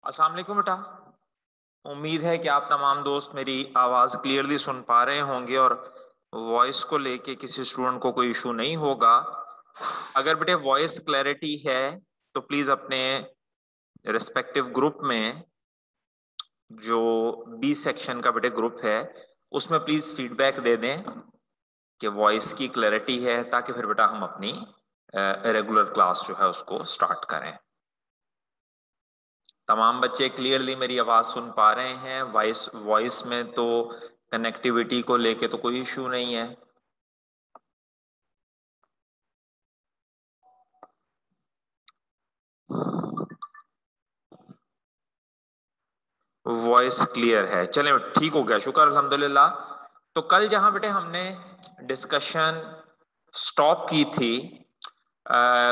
अस्सलाम वालेकुम बेटा। उम्मीद है कि आप तमाम दोस्त मेरी आवाज़ क्लियरली सुन पा रहे होंगे और वॉइस को लेके किसी स्टूडेंट को कोई इशू नहीं होगा। अगर बेटे वॉइस क्लैरिटी है तो प्लीज़ अपने रिस्पेक्टिव ग्रुप में, जो बी सेक्शन का बेटे ग्रुप है, उसमें प्लीज़ फीडबैक दे दें कि वॉइस की क्लैरिटी है, ताकि फिर बेटा हम अपनी रेगुलर क्लास जो है उसको स्टार्ट करें। तमाम बच्चे क्लियरली मेरी आवाज़ सुन पा रहे हैं? वॉइस वॉइस में तो कनेक्टिविटी को लेके तो कोई इशू नहीं है। वॉइस क्लियर है, चलें ठीक हो गया, शुक्र अल्हम्दुलिल्लाह। तो कल जहां बेटे हमने डिस्कशन स्टॉप की थी,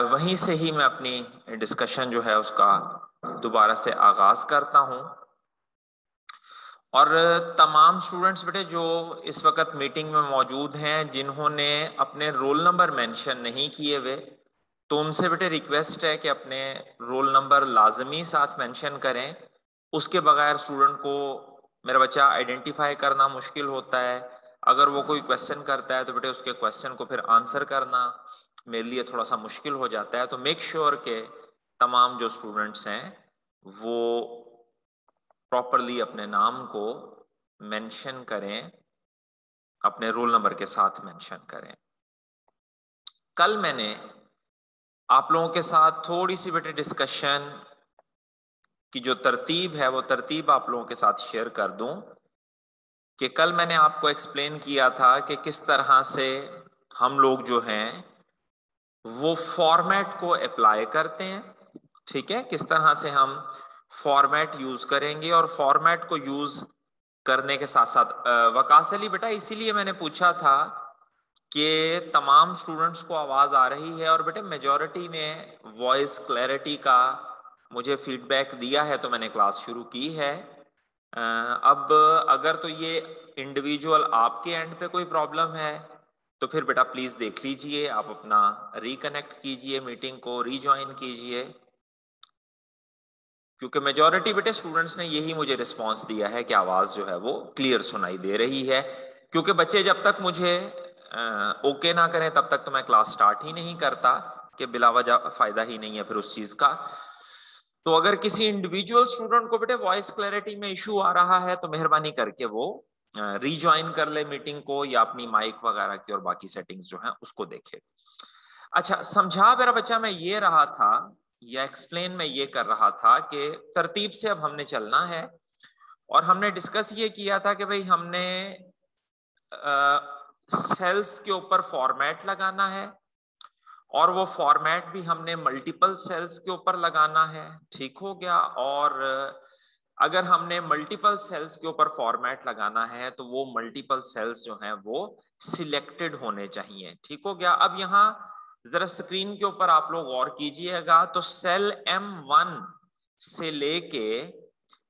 वहीं से ही मैं अपनी डिस्कशन जो है उसका दोबारा से आगाज करता हूं। और तमाम स्टूडेंट्स बेटे जो इस वक्त मीटिंग में मौजूद हैं, जिन्होंने अपने रोल नंबर मेंशन नहीं किए हुए, तो उनसे बेटे रिक्वेस्ट है कि अपने रोल नंबर लाजमी साथ मेंशन करें। उसके बगैर स्टूडेंट को मेरा बच्चा आइडेंटिफाई करना मुश्किल होता है। अगर वो कोई क्वेश्चन करता है तो बेटे उसके क्वेश्चन को फिर आंसर करना मेरे लिए थोड़ा सा मुश्किल हो जाता है। तो मेक श्योर के तमाम जो स्टूडेंट्स हैं वो प्रॉपरली अपने नाम को मेंशन करें, अपने रोल नंबर के साथ मेंशन करें। कल मैंने आप लोगों के साथ थोड़ी सी बेटे डिस्कशन की जो तरतीब है वो तरतीब आप लोगों के साथ शेयर कर दूं कि कल मैंने आपको एक्सप्लेन किया था कि किस तरह से हम लोग जो हैं वो फॉर्मेट को अप्लाई करते हैं। ठीक है, किस तरह से हम फॉर्मेट यूज करेंगे, और फॉर्मेट को यूज करने के साथ साथ वकास अली बेटा, इसीलिए मैंने पूछा था कि तमाम स्टूडेंट्स को आवाज आ रही है, और बेटे मेजॉरिटी ने वॉइस क्लैरिटी का मुझे फीडबैक दिया है, तो मैंने क्लास शुरू की है। अब अगर तो ये इंडिविजुअल आपके एंड पे कोई प्रॉब्लम है तो फिर बेटा प्लीज देख लीजिए, आप अपना रिकनेक्ट कीजिए, मीटिंग को रीजॉइन कीजिए, क्योंकि मेजॉरिटी बेटे स्टूडेंट्स ने यही मुझे रिस्पांस दिया है कि आवाज जो है वो क्लियर सुनाई दे रही है। क्योंकि बच्चे जब तक मुझे ओके ना करें तब तक तो मैं क्लास स्टार्ट ही नहीं करता, कि बिला वजह फायदा ही नहीं है फिर उस चीज का। तो अगर किसी इंडिविजुअल स्टूडेंट को बेटे वॉइस क्लैरिटी में इशू आ रहा है तो मेहरबानी करके वो रीज्वाइन कर ले मीटिंग को, या अपनी माइक वगैरह की और बाकी सेटिंग्स जो हैं उसको देखे। अच्छा, समझा मेरा बच्चा मैं ये रहा था, या एक्सप्लेन मैं ये कर रहा था कि तरतीब से अब हमने चलना है। और हमने डिस्कस ये किया था कि भाई हमने सेल्स के ऊपर फॉर्मेट लगाना है, और वो फॉर्मेट भी हमने मल्टीपल सेल्स के ऊपर लगाना है। ठीक हो गया। और अगर हमने मल्टीपल सेल्स के ऊपर फॉर्मेट लगाना है तो वो मल्टीपल सेल्स जो हैं वो सिलेक्टेड होने चाहिए। ठीक हो गया। अब यहाँ जरा स्क्रीन के ऊपर आप लोग गौर कीजिएगा, तो सेल M1 से लेके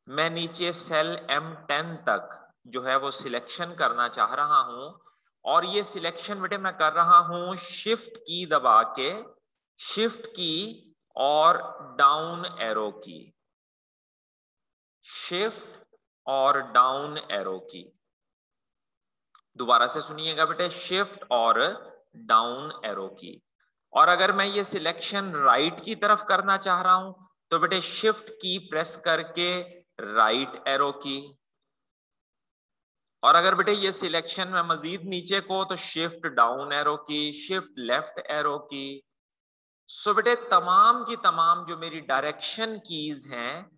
मैं नीचे सेल M10 तक जो है वो सिलेक्शन करना चाह रहा हूं। और ये सिलेक्शन बेटे मैं कर रहा हूं शिफ्ट की दबा के, शिफ्ट की और डाउन एरो की, शिफ्ट और डाउन एरो की। दोबारा से सुनिएगा बेटे, शिफ्ट और डाउन एरो की। और अगर मैं ये सिलेक्शन राइट की तरफ करना चाह रहा हूं तो बेटे शिफ्ट की प्रेस करके राइट एरो की। और अगर बेटे ये सिलेक्शन में मजीद नीचे को तो शिफ्ट डाउन एरो की, शिफ्ट लेफ्ट एरो की। सो बेटे तमाम की तमाम जो मेरी डायरेक्शन कीज हैं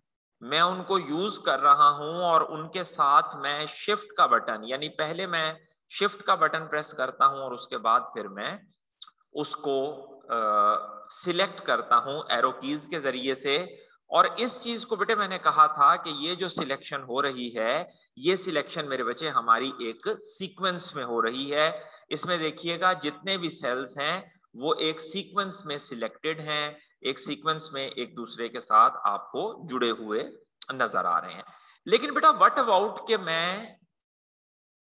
मैं उनको यूज कर रहा हूं, और उनके साथ मैं शिफ्ट का बटन, यानी पहले मैं शिफ्ट का बटन प्रेस करता हूं और उसके बाद फिर मैं उसको सिलेक्ट करता हूं एरो कीज के जरिए से। और इस चीज को बेटे मैंने कहा था कि ये जो सिलेक्शन हो रही है, ये सिलेक्शन मेरे बच्चे हमारी एक सीक्वेंस में हो रही है। इसमें देखिएगा जितने भी सेल्स हैं वो एक सीक्वेंस में सिलेक्टेड हैं, एक सीक्वेंस में एक दूसरे के साथ आपको जुड़े हुए नजर आ रहे हैं। लेकिन बेटा व्हाट अबाउट के मैं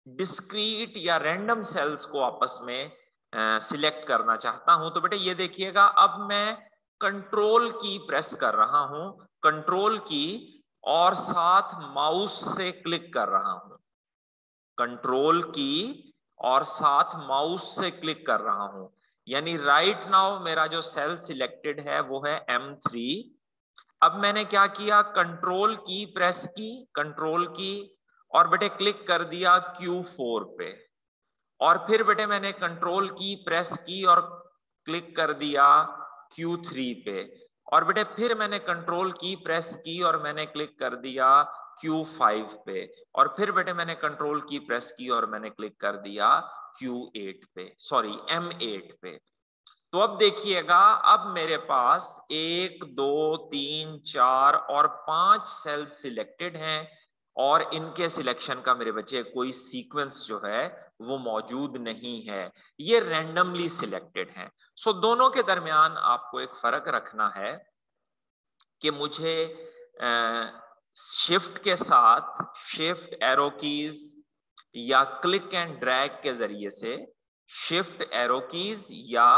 डिस्क्रीट या रैंडम सेल्स को आपस में सिलेक्ट करना चाहता हूं, तो बेटे ये देखिएगा अब मैं कंट्रोल की प्रेस कर रहा हूं, कंट्रोल की, और साथ माउस से क्लिक कर रहा हूं, कंट्रोल की और साथ माउस से क्लिक कर रहा हूं, यानी राइट नाउ मेरा जो सेल सिलेक्टेड है वो है M3। अब मैंने क्या किया, कंट्रोल की प्रेस की, कंट्रोल की, और बेटे क्लिक कर दिया Q4 पे, और फिर बेटे मैंने कंट्रोल की प्रेस की और क्लिक कर दिया Q3 पे, और बेटे फिर मैंने कंट्रोल की प्रेस की और मैंने क्लिक कर दिया Q5 पे, और फिर बेटे मैंने कंट्रोल की प्रेस की और मैंने क्लिक कर दिया Q8 पे, सॉरी M8 पे। तो अब देखिएगा, अब मेरे पास 1 2 3 4 और 5 सेल्स सिलेक्टेड हैं, और इनके सिलेक्शन का मेरे बच्चे कोई सीक्वेंस जो है वो मौजूद नहीं है, ये रैंडमली सिलेक्टेड हैं। सो दोनों के दरमियान आपको एक फर्क रखना है कि मुझे शिफ्ट के साथ शिफ्ट एरो कीज या क्लिक एंड ड्रैग के जरिए से, शिफ्ट एरो कीज या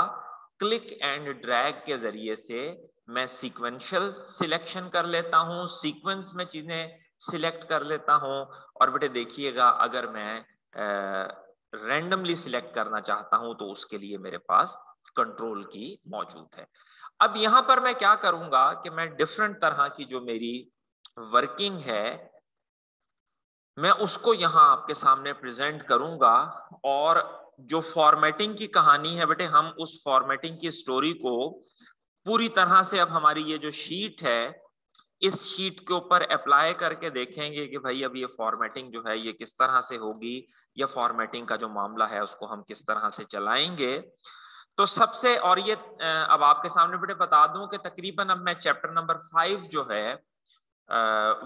क्लिक एंड ड्रैग के जरिए से मैं सीक्वेंशियल सिलेक्शन कर लेता हूं, सीक्वेंस में चीजें सिलेक्ट कर लेता हूं। और बेटे देखिएगा, अगर मैं रैंडमली सिलेक्ट करना चाहता हूं तो उसके लिए मेरे पास कंट्रोल की मौजूद है। अब यहां पर मैं क्या करूंगा कि मैं डिफरेंट तरह की जो मेरी वर्किंग है मैं उसको यहां आपके सामने प्रेजेंट करूंगा, और जो फॉर्मेटिंग की कहानी है बेटे, हम उस फॉर्मेटिंग की स्टोरी को पूरी तरह से अब हमारी ये जो शीट है इस शीट के ऊपर अप्लाई करके देखेंगे कि भाई अब ये फॉर्मेटिंग जो है ये किस तरह से होगी, या फॉर्मेटिंग का जो मामला है उसको हम किस तरह से चलाएंगे। तो सबसे, और ये अब आपके सामने बेटे बता दूं कि तकरीबन अब मैं चैप्टर नंबर 5 जो है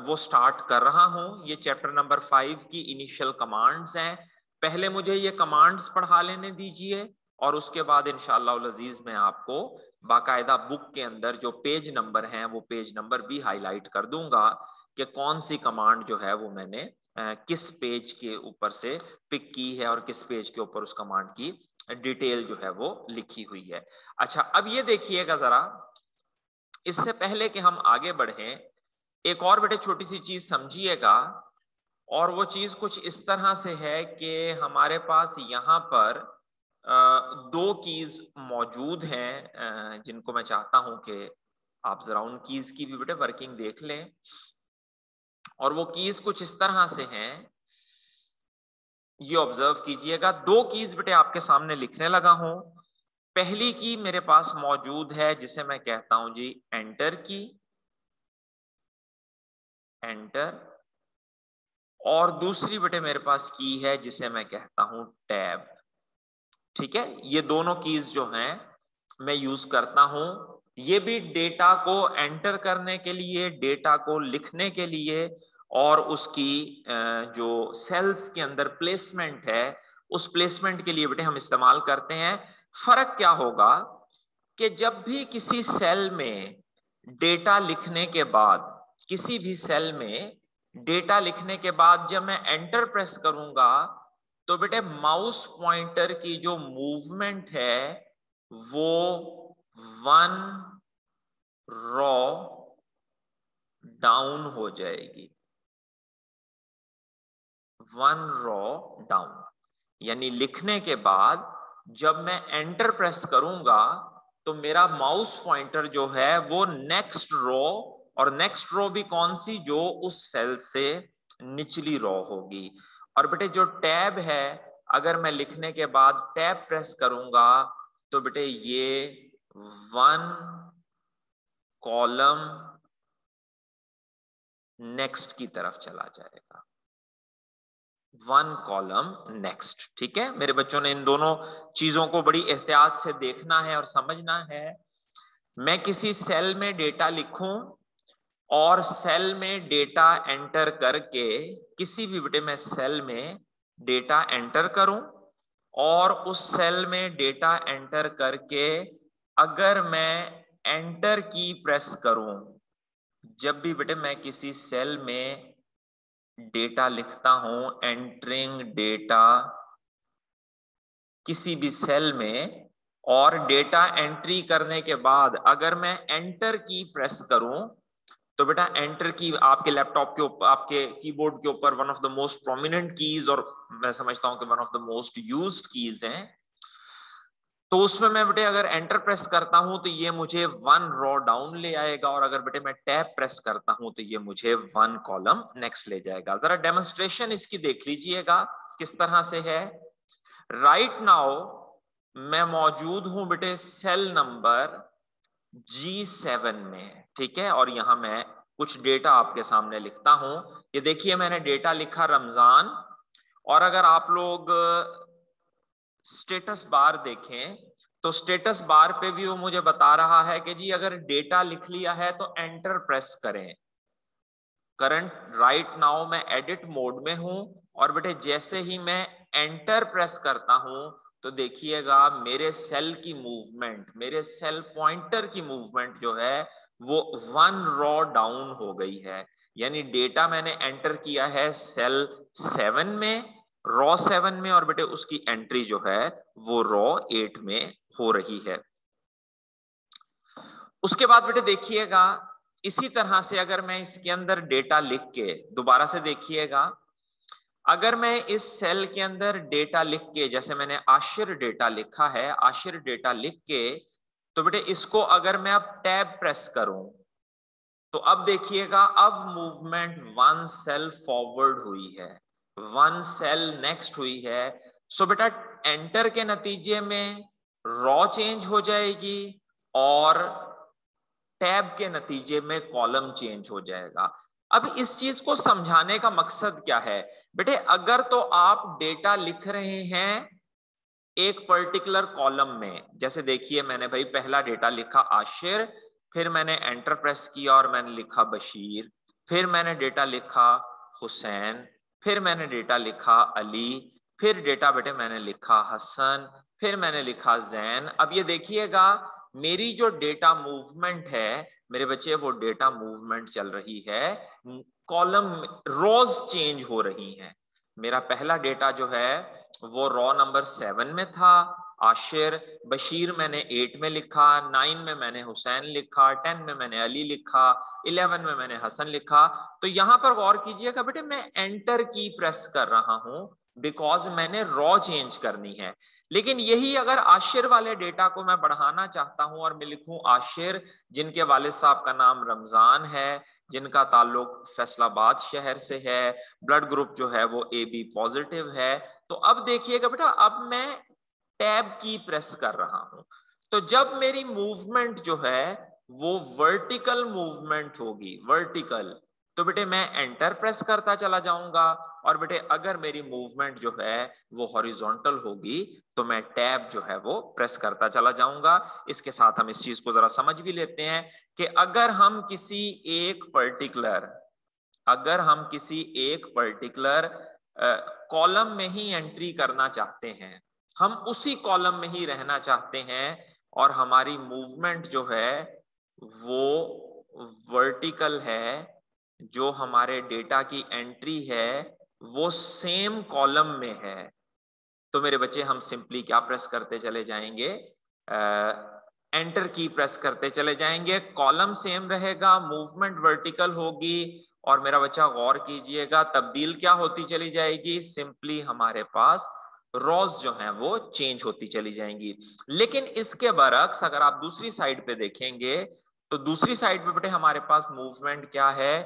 वो स्टार्ट कर रहा हूं। ये चैप्टर नंबर 5 की इनिशियल कमांड्स हैं। पहले मुझे ये कमांड्स पढ़ा लेने दीजिए, और उसके बाद इंशाअल्लाह अजीज मैं आपको बाकायदा बुक के अंदर जो पेज नंबर हैं वो पेज नंबर भी हाईलाइट कर दूंगा कि कौन सी कमांड जो है वो मैंने किस पेज के ऊपर से पिक की है और किस पेज के ऊपर उस कमांड की डिटेल जो है वो लिखी हुई है। अच्छा, अब ये देखिएगा जरा, इससे पहले कि हम आगे बढ़ें एक और बेटे छोटी सी चीज समझिएगा, और वो चीज कुछ इस तरह से है कि हमारे पास यहाँ पर दो कीज मौजूद हैं जिनको मैं चाहता हूं कि आप जरा उन कीज की भी बेटे वर्किंग देख लें। और वो कीज कुछ इस तरह से हैं, ये ऑब्जर्व कीजिएगा। दो कीज बेटे आपके सामने लिखने लगा हूं। पहली की मेरे पास मौजूद है जिसे मैं कहता हूं जी एंटर की, एंटर, और दूसरी बेटे मेरे पास की है जिसे मैं कहता हूं टैब। ठीक है, ये दोनों कीज जो हैं मैं यूज करता हूं, ये भी डेटा को एंटर करने के लिए, डेटा को लिखने के लिए, और उसकी जो सेल्स के अंदर प्लेसमेंट है उस प्लेसमेंट के लिए बेटे हम इस्तेमाल करते हैं। फर्क क्या होगा कि जब भी किसी सेल में डेटा लिखने के बाद, किसी भी सेल में डेटा लिखने के बाद जब मैं एंटर प्रेस करूंगा तो बेटे माउस पॉइंटर की जो मूवमेंट है वो 1 रॉ डाउन हो जाएगी, 1 रॉ डाउन। यानी लिखने के बाद जब मैं एंटर प्रेस करूंगा तो मेरा माउस पॉइंटर जो है वो नेक्स्ट रो, और नेक्स्ट रो भी कौन सी, जो उस सेल से निचली रो होगी। और बेटे जो टैब है, अगर मैं लिखने के बाद टैब प्रेस करूंगा तो बेटे ये 1 कॉलम नेक्स्ट की तरफ चला जाएगा, 1 कॉलम नेक्स्ट। ठीक है, मेरे बच्चों ने इन दोनों चीजों को बड़ी एहतियात से देखना है और समझना है। मैं किसी सेल में डेटा लिखूं और सेल में डेटा एंटर करके, किसी भी बेटे मैं सेल में डेटा एंटर करूं और उस सेल में डेटा एंटर करके अगर मैं एंटर की प्रेस करूं, जब भी बेटे मैं किसी सेल में डेटा लिखता हूं, एंटरिंग डेटा किसी भी सेल में, और डेटा एंट्री करने के बाद अगर मैं एंटर की प्रेस करूं तो बेटा एंटर की आपके लैपटॉप के ऊपर, आपके कीबोर्ड के ऊपर one of the most prominent keys, और मैं समझता हूं कि one of the most used keys हैं। तो उसमें मैं बेटे अगर एंटर प्रेस करता हूं तो ये मुझे 1 रो डाउन ले आएगा, और अगर बेटे मैं टैब प्रेस करता हूं तो ये मुझे 1 कॉलम नेक्स्ट ले जाएगा। जरा डेमोन्स्ट्रेशन इसकी देख लीजिएगा किस तरह से है। राइट नाउ मैं मौजूद हूं बेटे सेल नंबर G7 में, ठीक है, और यहां मैं कुछ डेटा आपके सामने लिखता हूं। ये देखिए मैंने डेटा लिखा रमजान, और अगर आप लोग स्टेटस बार देखें तो स्टेटस बार पे भी वो मुझे बता रहा है कि जी अगर डेटा लिख लिया है तो एंटर प्रेस करें। करंट राइट नाउ मैं एडिट मोड में हूं, और बेटे जैसे ही मैं एंटर प्रेस करता हूं तो देखिएगा मेरे सेल की मूवमेंट, मेरे सेल पॉइंटर की मूवमेंट जो है वो 1 रो डाउन हो गई है। यानी डेटा मैंने एंटर किया है सेल 7 में, रो 7 में, और बेटे उसकी एंट्री जो है वो रो 8 में हो रही है। उसके बाद बेटे देखिएगा इसी तरह से अगर मैं इसके अंदर डेटा लिख के, दोबारा से देखिएगा, अगर मैं इस सेल के अंदर डेटा लिख के, जैसे मैंने आशिर डेटा लिखा है, आशिर डेटा लिख के, तो बेटे इसको अगर मैं अब टैब प्रेस करूं तो अब देखिएगा अब मूवमेंट 1 सेल फॉरवर्ड हुई है, 1 सेल नेक्स्ट हुई है। सो बेटा एंटर के नतीजे में रॉ चेंज हो जाएगी और टैब के नतीजे में कॉलम चेंज हो जाएगा। अब इस चीज को समझाने का मकसद क्या है बेटे, अगर तो आप डेटा लिख रहे हैं एक पर्टिकुलर कॉलम में, जैसे देखिए मैंने भाई पहला डेटा लिखा आशिर, फिर मैंने एंटर प्रेस किया और मैंने लिखा बशीर, फिर मैंने डेटा लिखा हुसैन, फिर मैंने डेटा लिखा अली, फिर डेटा बेटे मैंने लिखा हसन, फिर मैंने लिखा जैन। अब ये देखिएगा मेरी जो डेटा मूवमेंट है मेरे बच्चे, वो डेटा मूवमेंट चल रही है, कॉलम रोज चेंज हो रही हैं। मेरा पहला डेटा जो है वो रॉ नंबर 7 में था, आशिर, बशीर मैंने 8 में लिखा, 9 में मैंने हुसैन लिखा, 10 में मैंने अली लिखा, 11 में मैंने हसन लिखा। तो यहां पर गौर कीजिएगा बेटे मैं एंटर की प्रेस कर रहा हूं बिकॉज मैंने रॉ चेंज करनी है। लेकिन यही अगर आशिर वाले डेटा को मैं बढ़ाना चाहता हूं और मैं लिखूं आशिर जिनके वालिद साहब का नाम रमजान है, जिनका ताल्लुक फैसलाबाद शहर से है, ब्लड ग्रुप जो है वो AB पॉजिटिव है, तो अब देखिएगा बेटा अब मैं टैब की प्रेस कर रहा हूं। तो जब मेरी मूवमेंट जो है वो वर्टिकल मूवमेंट होगी, वर्टिकल, तो बेटे मैं एंटर प्रेस करता चला जाऊंगा, और बेटे अगर मेरी मूवमेंट जो है वो हॉरिजॉन्टल होगी तो मैं टैब जो है वो प्रेस करता चला जाऊंगा। इसके साथ हम इस चीज को जरा समझ भी लेते हैं कि अगर हम किसी एक पर्टिकुलर कॉलम में ही एंट्री करना चाहते हैं, हम उसी कॉलम में ही रहना चाहते हैं, और हमारी मूवमेंट जो है वो वर्टिकल है, जो हमारे डेटा की एंट्री है वो सेम कॉलम में है, तो मेरे बच्चे हम सिंपली क्या प्रेस करते चले जाएंगे, एंटर की प्रेस करते चले जाएंगे। कॉलम सेम रहेगा, मूवमेंट वर्टिकल होगी, और मेरा बच्चा गौर कीजिएगा तब्दील क्या होती चली जाएगी, सिंपली हमारे पास रॉज जो हैं वो चेंज होती चली जाएंगी। लेकिन इसके बरक्स अगर आप दूसरी साइड पे देखेंगे तो दूसरी साइड पे बेटे हमारे पास मूवमेंट क्या है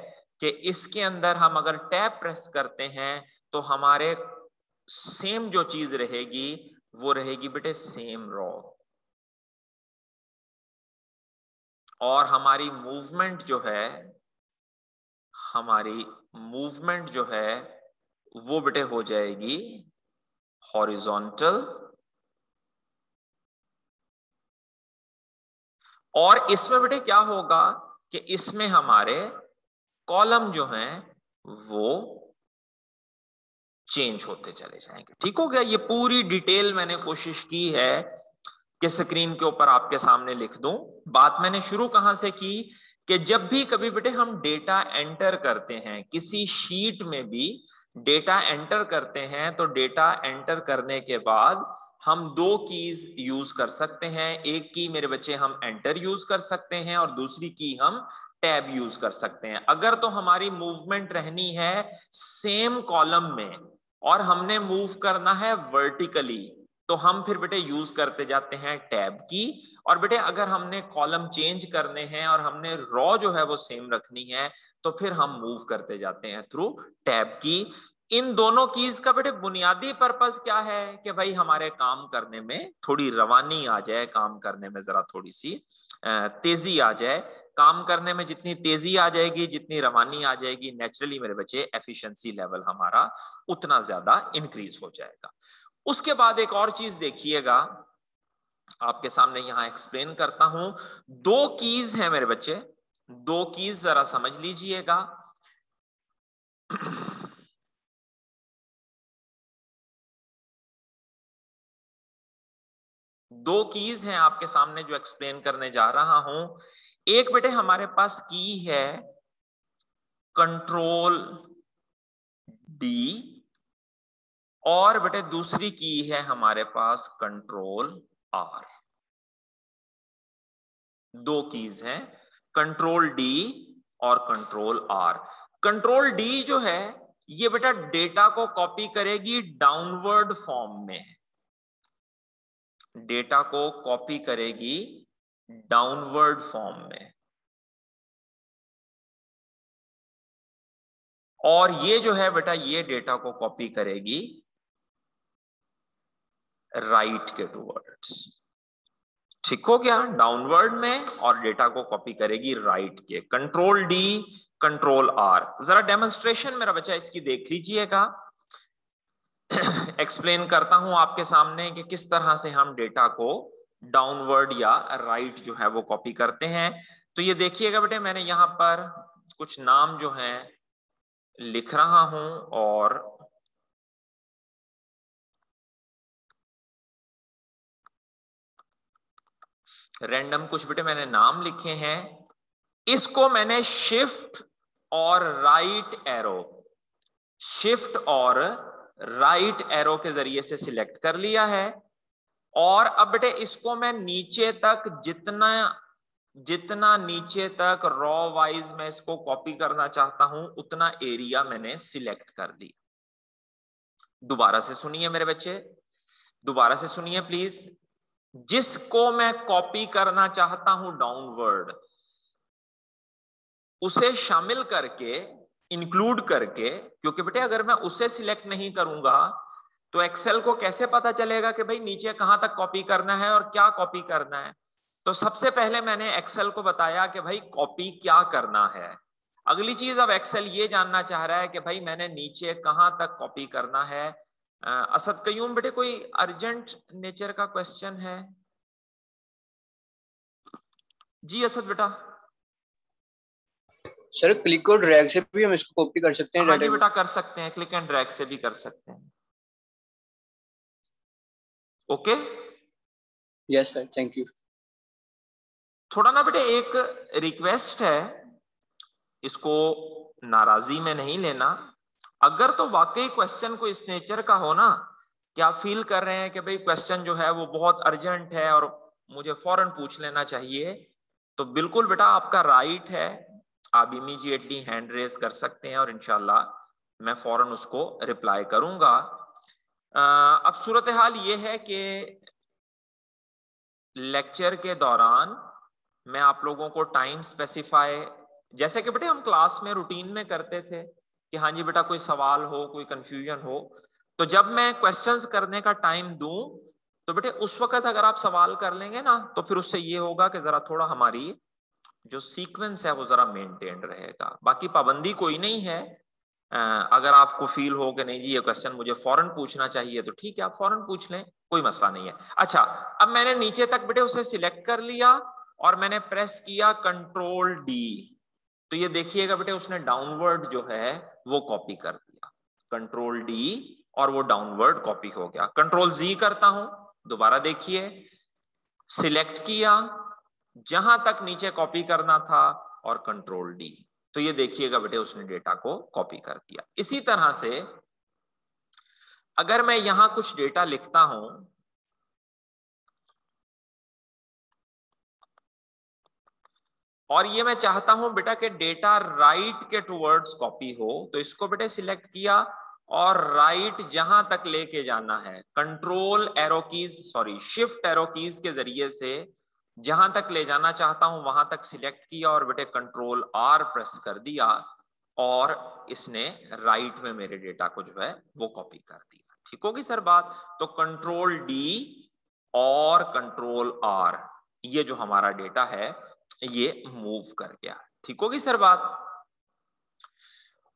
कि इसके अंदर हम अगर टैब प्रेस करते हैं तो हमारे सेम जो चीज रहेगी वो रहेगी बेटे सेम रॉ, और हमारी मूवमेंट जो है वो बेटे हो जाएगी हॉरिजॉन्टल, और इसमें बेटे क्या होगा कि इसमें हमारे कॉलम जो हैं वो चेंज होते चले जाएंगे। ठीक हो गया, ये पूरी डिटेल मैंने कोशिश की है कि स्क्रीन के ऊपर आपके सामने लिख दूं। बात मैंने शुरू कहां से की कि जब भी कभी बेटे हम डेटा एंटर करते हैं, किसी शीट में भी डेटा एंटर करते हैं, तो डेटा एंटर करने के बाद हम दो कीज यूज कर सकते हैं। एक की मेरे बच्चे हम एंटर यूज कर सकते हैं और दूसरी की हम टैब यूज कर सकते हैं। अगर तो हमारी मूवमेंट रहनी है सेम कॉलम में और हमने मूव करना है वर्टिकली, तो हम फिर बेटे यूज करते जाते हैं टैब की। और बेटे अगर हमने कॉलम चेंज करने हैं और हमने रॉ जो है वो सेम रखनी है, तो फिर हम मूव करते जाते हैं थ्रू टैब की। इन दोनों कीज का बेटे बुनियादी पर्पस क्या है कि भाई हमारे काम करने में थोड़ी रवानी आ जाए, काम करने में जरा थोड़ी सी तेजी आ जाए। काम करने में जितनी तेजी आ जाएगी, जितनी रवानी आ जाएगी, नेचुरली मेरे बच्चे एफिशिएंसी लेवल हमारा उतना ज्यादा इंक्रीज हो जाएगा। उसके बाद एक और चीज देखिएगा, आपके सामने यहां एक्सप्लेन करता हूं। दो कीज हैं मेरे बच्चे, दो कीज जरा समझ लीजिएगा। दो कीज हैं आपके सामने जो एक्सप्लेन करने जा रहा हूं। एक बेटे हमारे पास की है कंट्रोल डी और बेटे दूसरी की है हमारे पास कंट्रोल आर। दो कीज हैं, कंट्रोल डी और कंट्रोल आर। कंट्रोल डी जो है ये बेटा डेटा को कॉपी करेगी डाउनवर्ड फॉर्म में, डेटा को कॉपी करेगी डाउनवर्ड फॉर्म में। और ये जो है बेटा ये डेटा को कॉपी करेगी राइट के टूवर्ड्स। ठीक हो गया, डाउनवर्ड में और डेटा को कॉपी करेगी राइट के। Control D control R. जरा डेमोन्स्ट्रेशन मेरा बच्चा इसकी देख लीजिएगा। एक्सप्लेन करता हूं आपके सामने कि किस तरह से हम डेटा को डाउनवर्ड या राइट जो है वो कॉपी करते हैं। तो ये देखिएगा बेटे, मैंने यहां पर कुछ नाम जो हैं लिख रहा हूं और रैंडम कुछ बेटे मैंने नाम लिखे हैं। इसको मैंने शिफ्ट और राइट एरो, शिफ्ट और राइट एरो के जरिए से सिलेक्ट कर लिया है। और अब बेटे इसको मैं नीचे तक जितना जितना नीचे तक रॉ वाइज मैं इसको कॉपी करना चाहता हूं उतना एरिया मैंने सिलेक्ट कर दिया। दोबारा से सुनिए मेरे बच्चे, दोबारा से सुनिए प्लीज। जिसको मैं कॉपी करना चाहता हूं डाउनवर्ड, उसे शामिल करके, इंक्लूड करके, क्योंकि बेटे अगर मैं उसे सिलेक्ट नहीं करूंगा तो एक्सेल को कैसे पता चलेगा कि भाई नीचे कहां तक कॉपी करना है और क्या कॉपी करना है। तो सबसे पहले मैंने एक्सेल को बताया कि भाई कॉपी क्या करना है। अगली चीज अब एक्सेल ये जानना चाह रहा है कि भाई मैंने नीचे कहां तक कॉपी करना है। असद कयूम बेटे कोई अर्जेंट नेचर का क्वेश्चन है? जी असद बेटा। सर क्लिक और ड्रैग से भी हम इसको कॉपी कर सकते हैं? हाँ जी बेटा कर सकते हैं, क्लिक एंड ड्रैग से भी कर सकते हैं। Okay yes sir, thank you. थोड़ा ना बेटे एक रिक्वेस्ट है, इसको नाराजगी में नहीं लेना। अगर तो वाकई क्वेश्चन को इस नेचर का हो ना कि आप फील कर रहे हैं कि भाई क्वेश्चन जो है वो बहुत अर्जेंट है और मुझे फौरन पूछ लेना चाहिए, तो बिल्कुल बेटा आपका राइट है, आप इमीडिएटली हैंड रेज कर सकते हैं और इंशाल्लाह मैं फौरन उसको रिप्लाई करूंगा। अब सूरत हाल ये है कि लेक्चर के दौरान मैं आप लोगों को टाइम स्पेसिफाई, जैसे कि बेटे हम क्लास में रूटीन में करते थे कि हाँ जी बेटा कोई सवाल हो, कोई कंफ्यूजन हो, तो जब मैं क्वेश्चंस करने का टाइम दूं तो बेटे उस वक्त अगर आप सवाल कर लेंगे ना तो फिर उससे ये होगा कि जरा थोड़ा हमारी जो सीक्वेंस है वो जरा मेंटेन रहेगा। बाकी पाबंदी कोई नहीं है। अगर आपको फील हो कि नहीं जी ये क्वेश्चन मुझे फौरन पूछना चाहिए तो ठीक है, आप फौरन पूछ लें, कोई मसला नहीं है। अच्छा, अब मैंने नीचे तक बेटे उसे सिलेक्ट कर लिया और मैंने प्रेस किया कंट्रोल डी, तो ये देखिएगा बेटे उसने डाउनवर्ड जो है वो कॉपी कर दिया। कंट्रोल डी और वो डाउनवर्ड कॉपी हो गया। कंट्रोल जी करता हूं, दोबारा देखिए, सिलेक्ट किया जहां तक नीचे कॉपी करना था और कंट्रोल डी, तो ये देखिएगा बेटे उसने डेटा को कॉपी कर दिया। इसी तरह से अगर मैं यहां कुछ डेटा लिखता हूं और ये मैं चाहता हूं बेटा कि डेटा राइट के टुवर्ड्स कॉपी हो, तो इसको बेटे सिलेक्ट किया और राइट जहां तक लेके जाना है control arrow keys sorry shift arrow keys के जरिए से जहां तक ले जाना चाहता हूं वहां तक सिलेक्ट किया और बेटे कंट्रोल आर प्रेस कर दिया और इसने राइट में मेरे डेटा को जो है वो कॉपी कर दिया। ठीक होगी सर बात? तो कंट्रोल डी और कंट्रोल आर, ये जो हमारा डेटा है ये मूव कर गया। ठीक होगी सर बात?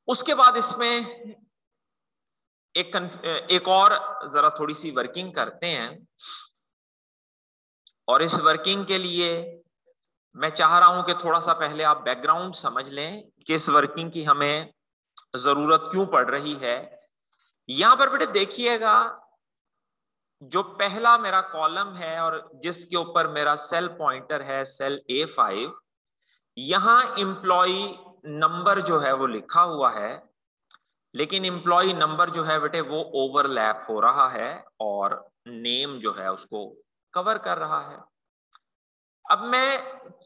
उसके बाद इसमें एक और जरा थोड़ी सी वर्किंग करते हैं, और इस वर्किंग के लिए मैं चाह रहा हूं कि थोड़ा सा पहले आप बैकग्राउंड समझ लें कि इस वर्किंग की हमें जरूरत क्यों पड़ रही है। यहां पर बेटे देखिएगा, जो पहला मेरा कॉलम है और जिसके ऊपर मेरा सेल पॉइंटर है सेल A5, यहां एम्प्लॉय नंबर जो है वो लिखा हुआ है, लेकिन एम्प्लॉय नंबर जो है बेटे वो ओवरलैप हो रहा है और नेम जो है उसको कवर कर रहा है। अब मैं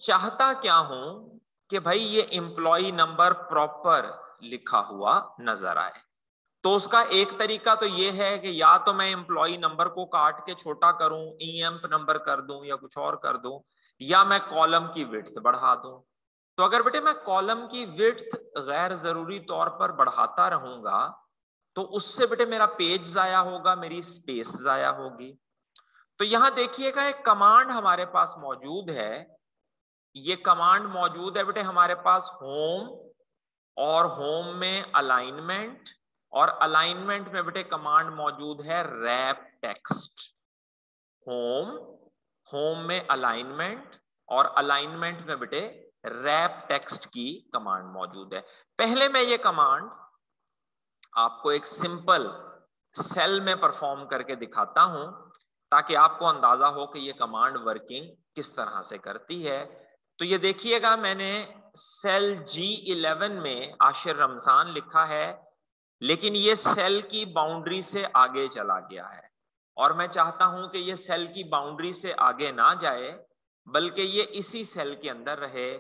चाहता क्या हूं कि भाई ये एम्प्लॉय नंबर प्रॉपर लिखा हुआ नजर आए। तो उसका एक तरीका तो ये है कि या तो मैं एम्प्लॉय नंबर को काट के छोटा करूं, ईएम्प नंबर कर दूं या कुछ और कर दूं, या मैं कॉलम की विड्थ बढ़ा दूं। तो अगर बेटे मैं कॉलम की विड्थ गैर जरूरी तौर पर बढ़ाता रहूंगा तो उससे बेटे मेरा पेज जाया होगा, मेरी स्पेस जाया होगी। तो यहां देखिएगा एक कमांड हमारे पास मौजूद है, ये कमांड मौजूद है बेटे हमारे पास होम, और होम में अलाइनमेंट, और अलाइनमेंट में बेटे कमांड मौजूद है रैप टेक्स्ट। होम, होम में अलाइनमेंट, और अलाइनमेंट में बेटे रैप टेक्स्ट की कमांड मौजूद है। पहले मैं ये कमांड आपको एक सिंपल सेल में परफॉर्म करके दिखाता हूं ताकि आपको अंदाजा हो कि ये कमांड वर्किंग किस तरह से करती है। तो ये देखिएगा, मैंने सेल G11 में आशिर रमजान लिखा है, लेकिन ये सेल की बाउंड्री से आगे चला गया है, और मैं चाहता हूं कि ये सेल की बाउंड्री से आगे ना जाए बल्कि ये इसी सेल के अंदर रहे।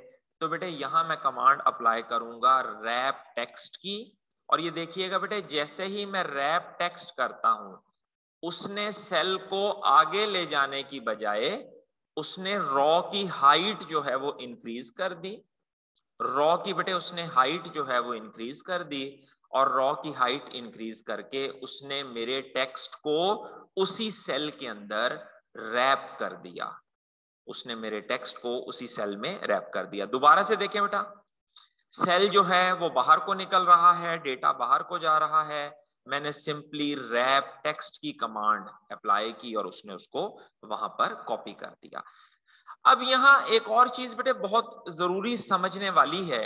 तो बेटे यहां मैं कमांड अप्लाई करूंगा रैप टेक्स्ट की, और ये देखिएगा बेटे जैसे ही मैं रैप टेक्स्ट करता हूं उसने सेल को आगे ले जाने की बजाय उसने रॉ की हाइट जो है वो इंक्रीज कर दी। रॉ की बेटे उसने हाइट जो है वो इंक्रीज कर दी, और रॉ की हाइट इंक्रीज करके उसने मेरे टेक्स्ट को उसी सेल के अंदर रैप कर दिया। उसने मेरे टेक्स्ट को उसी सेल में रैप कर दिया। दोबारा से देखें बेटा, सेल जो है वो बाहर को निकल रहा है, डेटा बाहर को जा रहा है, मैंने सिंपली रैप टेक्स्ट की कमांड अप्लाई की और उसने उसको वहां पर कॉपी कर दिया। अब यहां एक और चीज बेटे बहुत जरूरी समझने वाली है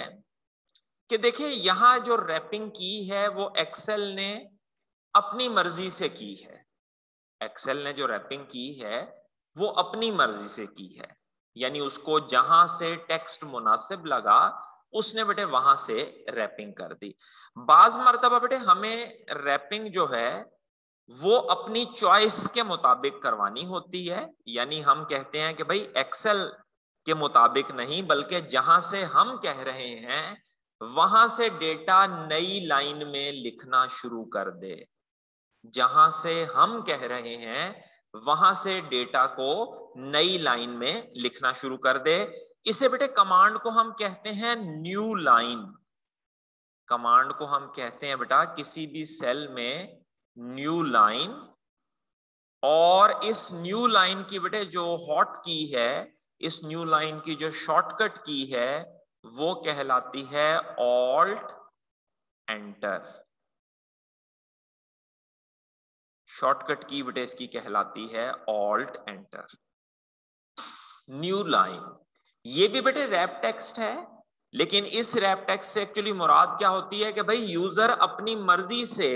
कि देखिए यहां जो रैपिंग की है वो एक्सेल ने अपनी मर्जी से की है। एक्सेल ने जो रैपिंग की है वो अपनी मर्जी से की है, यानी उसको जहां से टेक्स्ट मुनासिब लगा उसने बेटे वहां से रैपिंग कर दी। बाज मर्तबा बेटे हमें रैपिंग जो है वो अपनी चॉइस के मुताबिक करवानी होती है, यानी हम कहते हैं कि भाई एक्सेल के मुताबिक नहीं बल्कि जहां से हम कह रहे हैं वहां से डेटा नई लाइन में लिखना शुरू कर दे। जहां से हम कह रहे हैं वहां से डेटा को नई लाइन में लिखना शुरू कर दे। इसे बेटे कमांड को हम कहते हैं न्यू लाइन। कमांड को हम कहते हैं बेटा किसी भी सेल में न्यू लाइन, और इस न्यू लाइन की बेटे जो हॉट की है, इस न्यू लाइन की जो शॉर्टकट की है वो कहलाती है ऑल्ट एंटर। शॉर्टकट की बेटे इसकी कहलाती है ऑल्ट एंटर। न्यू लाइन ये भी बेटे रैप टेक्स्ट है, लेकिन इस रैप टेक्स्ट से एक्चुअली मुराद क्या होती है कि भाई यूजर अपनी मर्जी से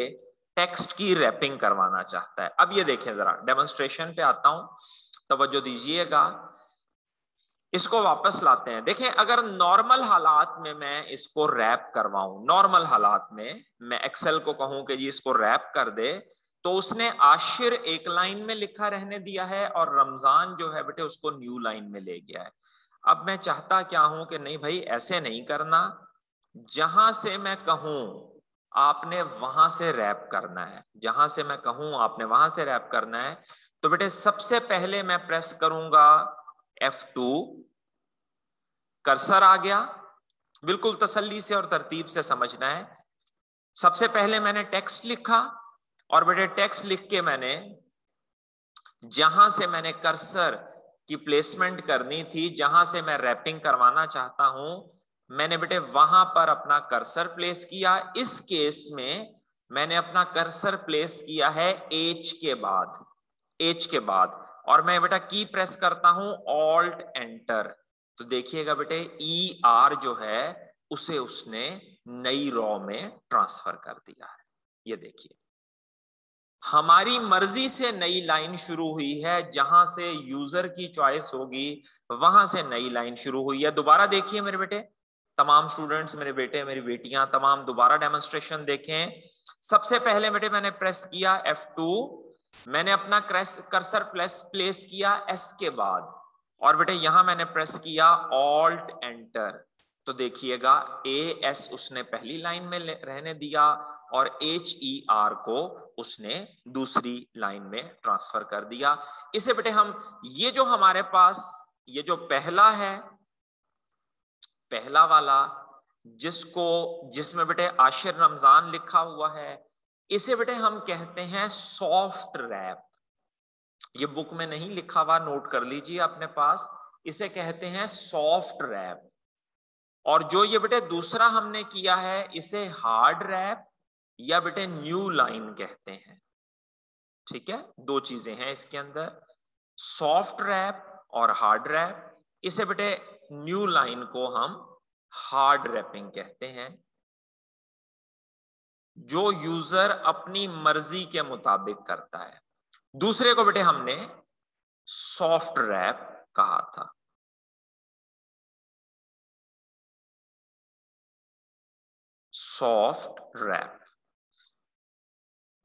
टेक्स्ट की रैपिंग करवाना चाहता है। अब ये देखें, जरा डेमोन्स्ट्रेशन पे आता हूं, तवज्जो दीजिएगा, इसको वापस लाते हैं। देखें अगर नॉर्मल हालात में मैं इसको रैप करवाऊं, नॉर्मल हालात में मैं एक्सेल को कहूं कि जी इसको रैप कर दे, तो उसने आशिर एक लाइन में लिखा रहने दिया है और रमजान जो है बेटे उसको न्यू लाइन में ले गया है। अब मैं चाहता क्या हूं कि नहीं भाई ऐसे नहीं करना, जहां से मैं कहूं आपने वहां से रैप करना है, जहां से मैं कहूं आपने वहां से रैप करना है। तो बेटे सबसे पहले मैं प्रेस करूंगा F2, कर्सर आ गया। बिल्कुल तसल्ली से और तरतीब से समझना है। सबसे पहले मैंने टेक्स्ट लिखा और बेटे टेक्स्ट लिख के मैंने जहां से मैंने कर्सर की प्लेसमेंट करनी थी, जहां से मैं रैपिंग करवाना चाहता हूं, मैंने बेटे वहां पर अपना कर्सर प्लेस किया। इस केस में मैंने अपना कर्सर प्लेस किया है H के बाद, H के बाद, और मैं बेटा की प्रेस करता हूं ऑल्ट एंटर। तो देखिएगा बेटे ER जो है उसे उसने नई रॉ में ट्रांसफर कर दिया है। ये देखिए हमारी मर्जी से नई लाइन शुरू हुई है, जहां से यूजर की चॉइस होगी वहां से नई लाइन शुरू हुई है। दोबारा देखिए मेरे बेटे, तमाम स्टूडेंट्स, मेरे बेटे मेरी बेटियां तमाम दोबारा डेमोन्स्ट्रेशन देखें। सबसे पहले बेटे मैंने प्रेस किया F2, मैंने अपना कर्सर प्लेस किया S के बाद, और बेटे यहां मैंने प्रेस किया ऑल्ट एंटर। तो देखिएगा AS उसने पहली लाइन में रहने दिया और HER को उसने दूसरी लाइन में ट्रांसफर कर दिया। इसे बेटे हम ये जो हमारे पास ये जो पहला है, पहला वाला जिसमें बेटे आशिर रमजान लिखा हुआ है, इसे बेटे हम कहते हैं सॉफ्ट रैप। ये बुक में नहीं लिखा हुआ, नोट कर लीजिए अपने पास, इसे कहते हैं सॉफ्ट रैप। और जो ये बेटे दूसरा हमने किया है इसे हार्ड रैप या बेटे न्यू लाइन कहते हैं। ठीक है, दो चीजें हैं इसके अंदर, सॉफ्ट रैप और हार्ड रैप। इसे बेटे न्यू लाइन को हम हार्ड रैपिंग कहते हैं, जो यूजर अपनी मर्जी के मुताबिक करता है। दूसरे को बेटे हमने सॉफ्ट रैप कहा था। सॉफ्ट रैप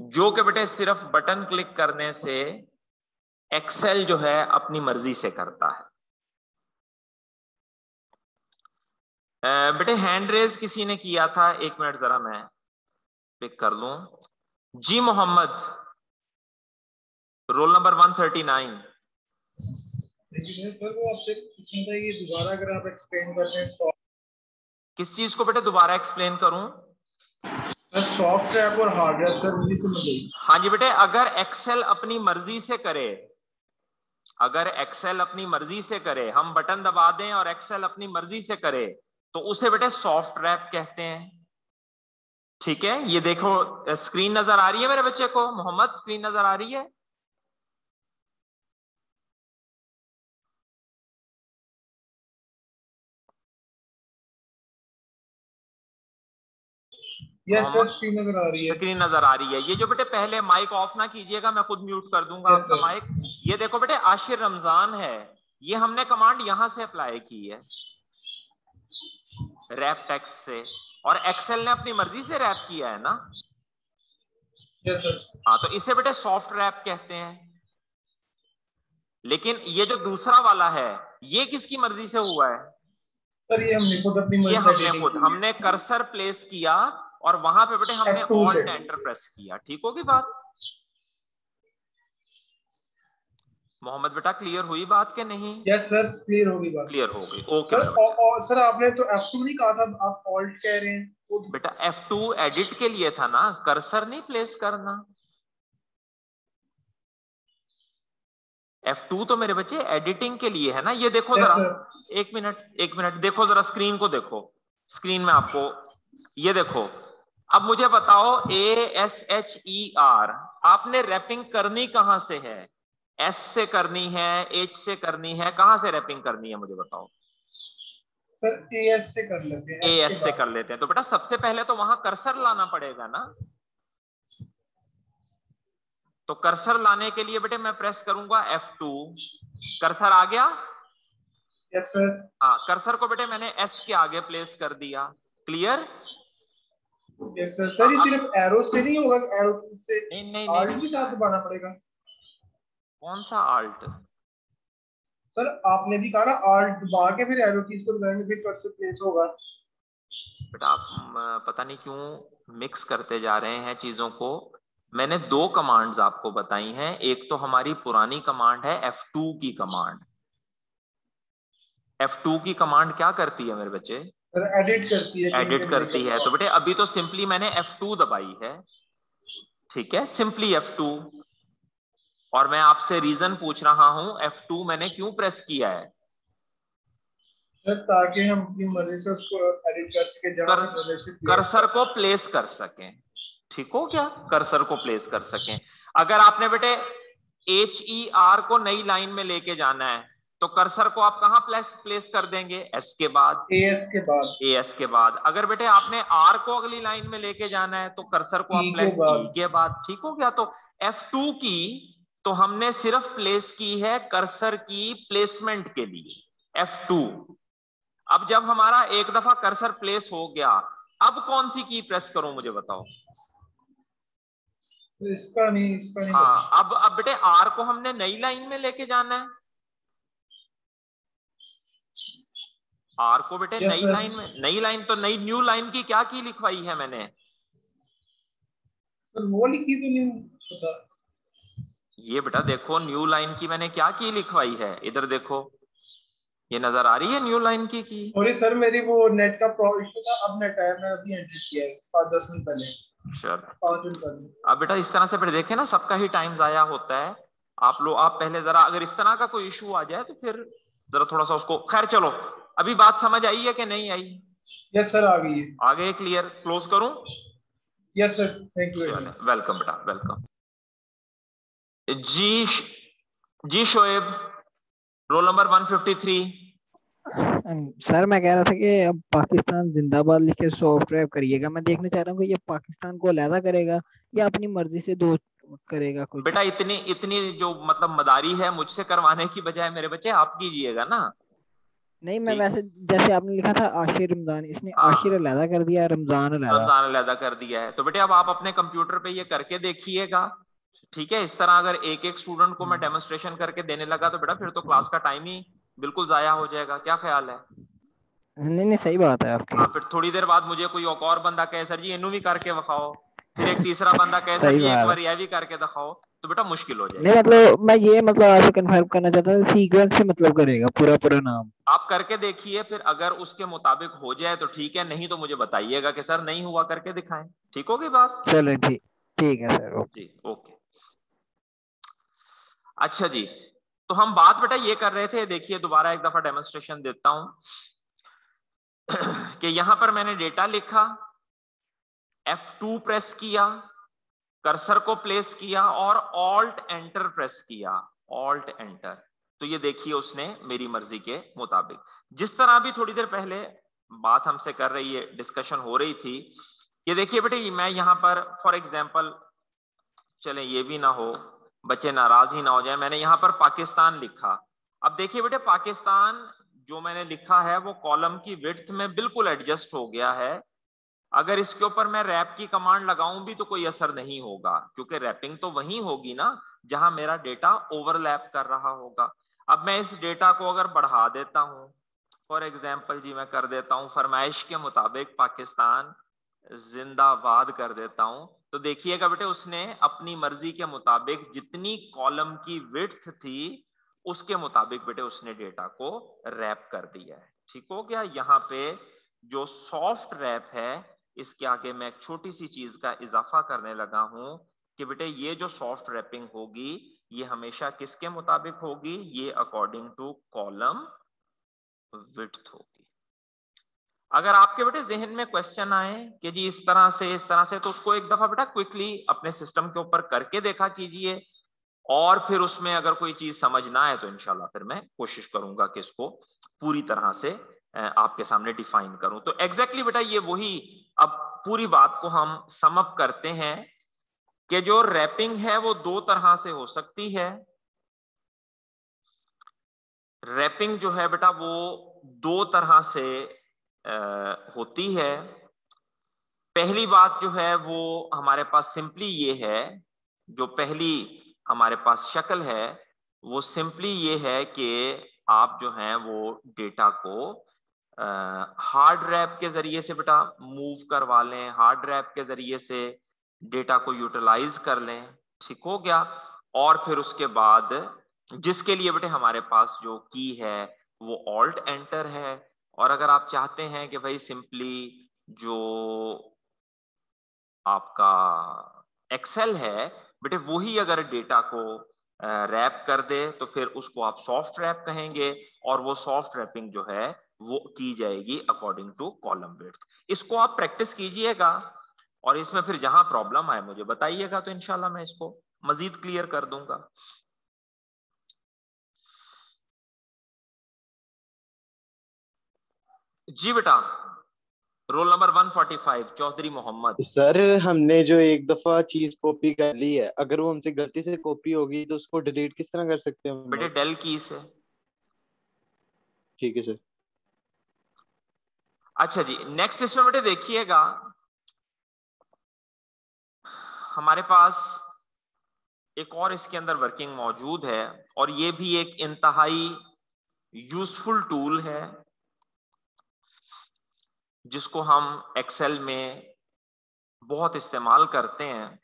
जो कि बेटे सिर्फ बटन क्लिक करने से एक्सेल जो है अपनी मर्जी से करता है। बेटे हैंड रेज किसी ने किया था, एक मिनट जरा मैं पिक कर लूं। जी मोहम्मद, रोल नंबर 139। सर वो आपसे पूछना था, ये दोबारा अगर आप एक्सप्लेन कर दें। किस चीज को बेटे दोबारा एक्सप्लेन करूं? सर सॉफ्ट रैप और हार्ड रैप सर मुझे समझ आई। हाँ जी बेटे, अगर एक्सेल अपनी मर्जी से करे, अगर एक्सेल अपनी मर्जी से करे, हम बटन दबा दें और एक्सेल अपनी मर्जी से करे, तो उसे बेटे सॉफ्ट रैप कहते हैं। ठीक है, ये देखो स्क्रीन नजर आ रही है मेरे बच्चे को? मोहम्मद स्क्रीन नजर आ रही है? यस सर स्क्रीन नजर आ रही है। स्क्रीन नजर आ रही है। ये जो बेटे पहले माइक ऑफ ना कीजिएगा, मैं खुद म्यूट कर दूंगा आपका माइक। ये देखो बेटे आशिर रमजान है, ये हमने कमांड यहां से अप्लाई की है रैप टेक्स्ट से, और एक्सेल ने अपनी मर्जी से रैप किया है ना। Yes sir. हाँ, तो इसे बेटे सॉफ्ट रैप कहते हैं। लेकिन ये जो दूसरा वाला है ये किसकी मर्जी से हुआ है? सर ये हमने खुद अपनी मर्जी से हमने कर्सर प्लेस किया और वहां पे बेटे हमने ऑल्ट एंटर प्रेस किया। ठीक होगी बात? मोहम्मद बेटा क्लियर हुई बात के नहीं? यस सर क्लियर होगी बात। क्लियर हो गई, ओके सर। और सर आपने तो F2 नहीं कहा था, आप ऑल्ट कह रहे हैं। बेटा F2 एडिट के लिए था ना, कर्सर नहीं प्लेस करना। F2 तो मेरे बच्चे एडिटिंग के लिए है ना। ये देखो जरा, एक मिनट देखो जरा, स्क्रीन को देखो, स्क्रीन में आपको ये देखो। अब मुझे बताओ ASHER आपने रैपिंग करनी कहां से है? S से करनी है, H से करनी है, कहां से रैपिंग करनी है मुझे बताओ? सर AS से कर लेते हैं। AS से कर लेते हैं। तो बेटा सबसे पहले तो वहां कर्सर लाना पड़ेगा ना। तो कर्सर लाने के लिए बेटे मैं प्रेस करूंगा F2, कर्सर आ गया। Yes sir. हाँ, कर्सर को बेटे मैंने S के आगे प्लेस कर दिया। क्लियर? Yes sir. सर ये सिर्फ एरो से नहीं होगा, एरो से नहीं आल्ट भी साथ दबाना पड़ेगा। कौन सा आल्ट? सर आपने भी कहा ना ऑल्ट दबा के फिर एरो कीज को दबाएंगे फिर कर्सर प्लेस होगा। बेटा आप पता नहीं क्यों मिक्स करते जा रहे हैं चीजों को। मैंने दो कमांड्स आपको बताई हैं, एक तो हमारी पुरानी कमांड है F2 की कमांड। F2 की कमांड क्या करती है मेरे बच्चे? सर एडिट करती है, एडिट करती है। तो बेटे अभी तो सिंपली मैंने F2 दबाई है, ठीक है, सिंपली F2। और मैं आपसे रीजन पूछ रहा हूं F2 मैंने क्यों प्रेस किया है? सर ताकि हम अपनी मर्जी से उसको एडिट कर सके, जहां कर, पे मर्जी से कर्सर को प्लेस कर सकें, ठीक हो क्या? कर्सर को प्लेस कर सकें। अगर आपने बेटे HER को नई लाइन में लेके जाना है तो कर्सर को आप कहां प्लेस कर देंगे? S के बाद, AS के बाद, AS के बाद। अगर बेटे आपने R को अगली लाइन में लेके जाना है तो कर्सर को आप E के प्लेस बाद। E के बाद, ठीक हो गया? तो F2 की तो हमने सिर्फ प्लेस की है कर्सर की प्लेसमेंट के लिए, F2। अब जब हमारा एक दफा कर्सर प्लेस हो गया, अब कौन सी की प्रेस करूं मुझे बताओ? तो इसका नहीं हाँ, अब बेटे R को हमने नई लाइन में लेके जाना है। R को बेटे यस नई सर। लाइन में, नई लाइन तो नई न्यू लाइन की क्या की लिखवाई है मैंने? सर वो लिखी तो नहीं पता। ये बेटा देखो न्यू लाइन की मैंने क्या की लिखवाई है, इधर देखो, ये नजर आ रही है न्यू लाइन की सॉरी सर, मेरी वो नेट का प्रॉब्लम इशू था, अब नेट आया, मैं अभी एंटर किया है 5-10 मिनट पहले, चलो 5 मिनट पहले। अब बेटा इस तरह से फिर देखें ना, सबका ही टाइम जाया होता है। आप पहले जरा अगर इस तरह का कोई इशू आ जाए तो फिर जरा थोड़ा सा उसको, खैर चलो अभी बात समझ आई है कि नहीं आई? यस सर आ गई है। आ गए? क्लियर? क्लोज करूं? Yes sir, thank you very चले, मच। वेलकम बेटा, वेलकम। जी जी शोएब, रोल नंबर 153। सर मैं कह रहा था कि अब पाकिस्तान जिंदाबाद लिख के सॉफ्टवेयर करिएगा। मैं देखना चाह रहा हूँ कि ये पाकिस्तान को अलहदा करेगा या अपनी मर्जी से दो करेगा कुछ। बेटा इतनी इतनी जो मतलब मदारी है मुझसे करवाने की बजाय मेरे बच्चे आप कीजिएगा ना। नहीं, मैं ठीक, वैसे जैसे आपने लिखा था आशिर रमजान, इसने आशिर हाँ, अलहदा कर दिया, रमजान अलहदा। रमजान अलहदा कर दिया है। तो बेटे अब आप अपने कंप्यूटर पे ये करके देखिएगा, ठीक है? इस तरह अगर एक एक स्टूडेंट को मैं डेमोन्स्ट्रेशन करके देने लगा तो बेटा फिर तो क्लास का टाइम ही बिल्कुल जाया हो जाएगा। क्या ख्याल है? नहीं नहीं, सही बात है आपकी। हाँ, फिर थोड़ी देर बाद मुझे कोई और बंदा कहे सर जी इनू भी करके दिखाओ, फिर एक तीसरा बंदा कहे सर सही जी एक बात है। बार यह भी करके दिखाओ, तो बेटा मुश्किल हो नहीं जाएगी। मतलब मैं ये मतलब आपसे कंफर्म करना चाहता था, सीक्वेंस से मतलब करेगा पूरा पूरा नाम। आप करके देखिए, फिर अगर उसके मुताबिक हो जाए तो ठीक है, नहीं तो मुझे बताइएगा कि सर नहीं हुआ, करके दिखाएं। ठीक होगी बात? चलो ठीक, ठीक है सर, ओके। जी ओके। अच्छा जी, तो हम बात बेटा ये कर रहे थे, देखिए दोबारा एक दफा डेमोन्स्ट्रेशन देता हूं कि यहां पर मैंने डेटा लिखा, F2 प्रेस किया, कर्सर को प्लेस किया और ऑल्ट एंटर प्रेस किया, ऑल्ट एंटर। तो ये देखिए उसने मेरी मर्जी के मुताबिक, जिस तरह अभी थोड़ी देर पहले बात हमसे कर रही है, डिस्कशन हो रही थी। ये देखिए बेटे मैं यहां पर फॉर एग्जांपल, चले ये भी ना हो, बच्चे नाराज ही ना हो जाए, मैंने यहां पर पाकिस्तान लिखा। अब देखिए बेटे पाकिस्तान जो मैंने लिखा है वो कॉलम की विड्थ में बिल्कुल एडजस्ट हो गया है। अगर इसके ऊपर मैं रैप की कमांड लगाऊं भी तो कोई असर नहीं होगा, क्योंकि रैपिंग तो वहीं होगी ना जहां मेरा डेटा ओवरलैप कर रहा होगा। अब मैं इस डेटा को अगर बढ़ा देता हूं, फॉर एग्जाम्पल जी मैं कर देता हूं फरमाइश के मुताबिक पाकिस्तान जिंदाबाद कर देता हूं, तो देखिएगा बेटे उसने अपनी मर्जी के मुताबिक जितनी कॉलम की विड्थ थी उसके मुताबिक बेटे उसने डेटा को रैप कर दिया है। ठीक हो गया? यहाँ पे जो सॉफ्ट रैप है इसके आगे मैं एक छोटी सी चीज का इजाफा करने लगा हूं कि बेटे ये जो सॉफ्ट रैपिंग होगी ये हमेशा किसके मुताबिक होगी? ये अकॉर्डिंग टू कॉलम विड्थ होगी। अगर आपके बेटे जहन में क्वेश्चन आए कि जी इस तरह से, तो उसको एक दफा बेटा क्विकली अपने सिस्टम के ऊपर करके देखा कीजिए, और फिर उसमें अगर कोई चीज समझ ना आए तो इंशाल्लाह फिर मैं कोशिश करूंगा कि इसको पूरी तरह से आपके सामने डिफाइन करूं। तो एग्जैक्टली बेटा ये वही, अब पूरी बात को हम सम अप करते हैं कि जो रैपिंग है वो दो तरह से हो सकती है। रैपिंग जो है बेटा वो दो तरह से होती है। पहली बात जो है वो हमारे पास सिंपली ये है, जो पहली हमारे पास शक्ल है वो सिंपली ये है कि आप जो हैं वो डेटा को हार्ड रैप के जरिए से बेटा मूव करवा लें, हार्ड रैप के जरिए से डेटा को यूटिलाइज कर लें, ठीक हो गया। और फिर उसके बाद जिसके लिए बेटे हमारे पास जो की है वो ऑल्ट एंटर है। और अगर आप चाहते हैं कि भाई सिंपली जो आपका एक्सेल है बेटे वही अगर डेटा को रैप कर दे तो फिर उसको आप सॉफ्ट रैप कहेंगे, और वो सॉफ्ट रैपिंग जो है वो की जाएगी अकॉर्डिंग टू कॉलम विड्थ। इसको आप प्रैक्टिस कीजिएगा और इसमें फिर जहां प्रॉब्लम आए मुझे बताइएगा, तो इंशाल्लाह मैं इसको मजीद क्लियर कर दूंगा। जी बेटा, roll number 145 Chaudhary Mohammad. Sir हमने जो एक दफा चीज कॉपी कर ली है, अगर वो हमसे गलती से कॉपी होगी तो उसको डिलीट किस तरह कर सकते हैं हम बेटे लोग? डेल की से। ठीक है सर। अच्छा जी, नेक्स्ट इसमें बेटे देखिएगा हमारे पास एक और इसके अंदर वर्किंग मौजूद है, और ये भी एक इंतहाई यूजफुल टूल है जिसको हम एक्सेल में बहुत इस्तेमाल करते हैं।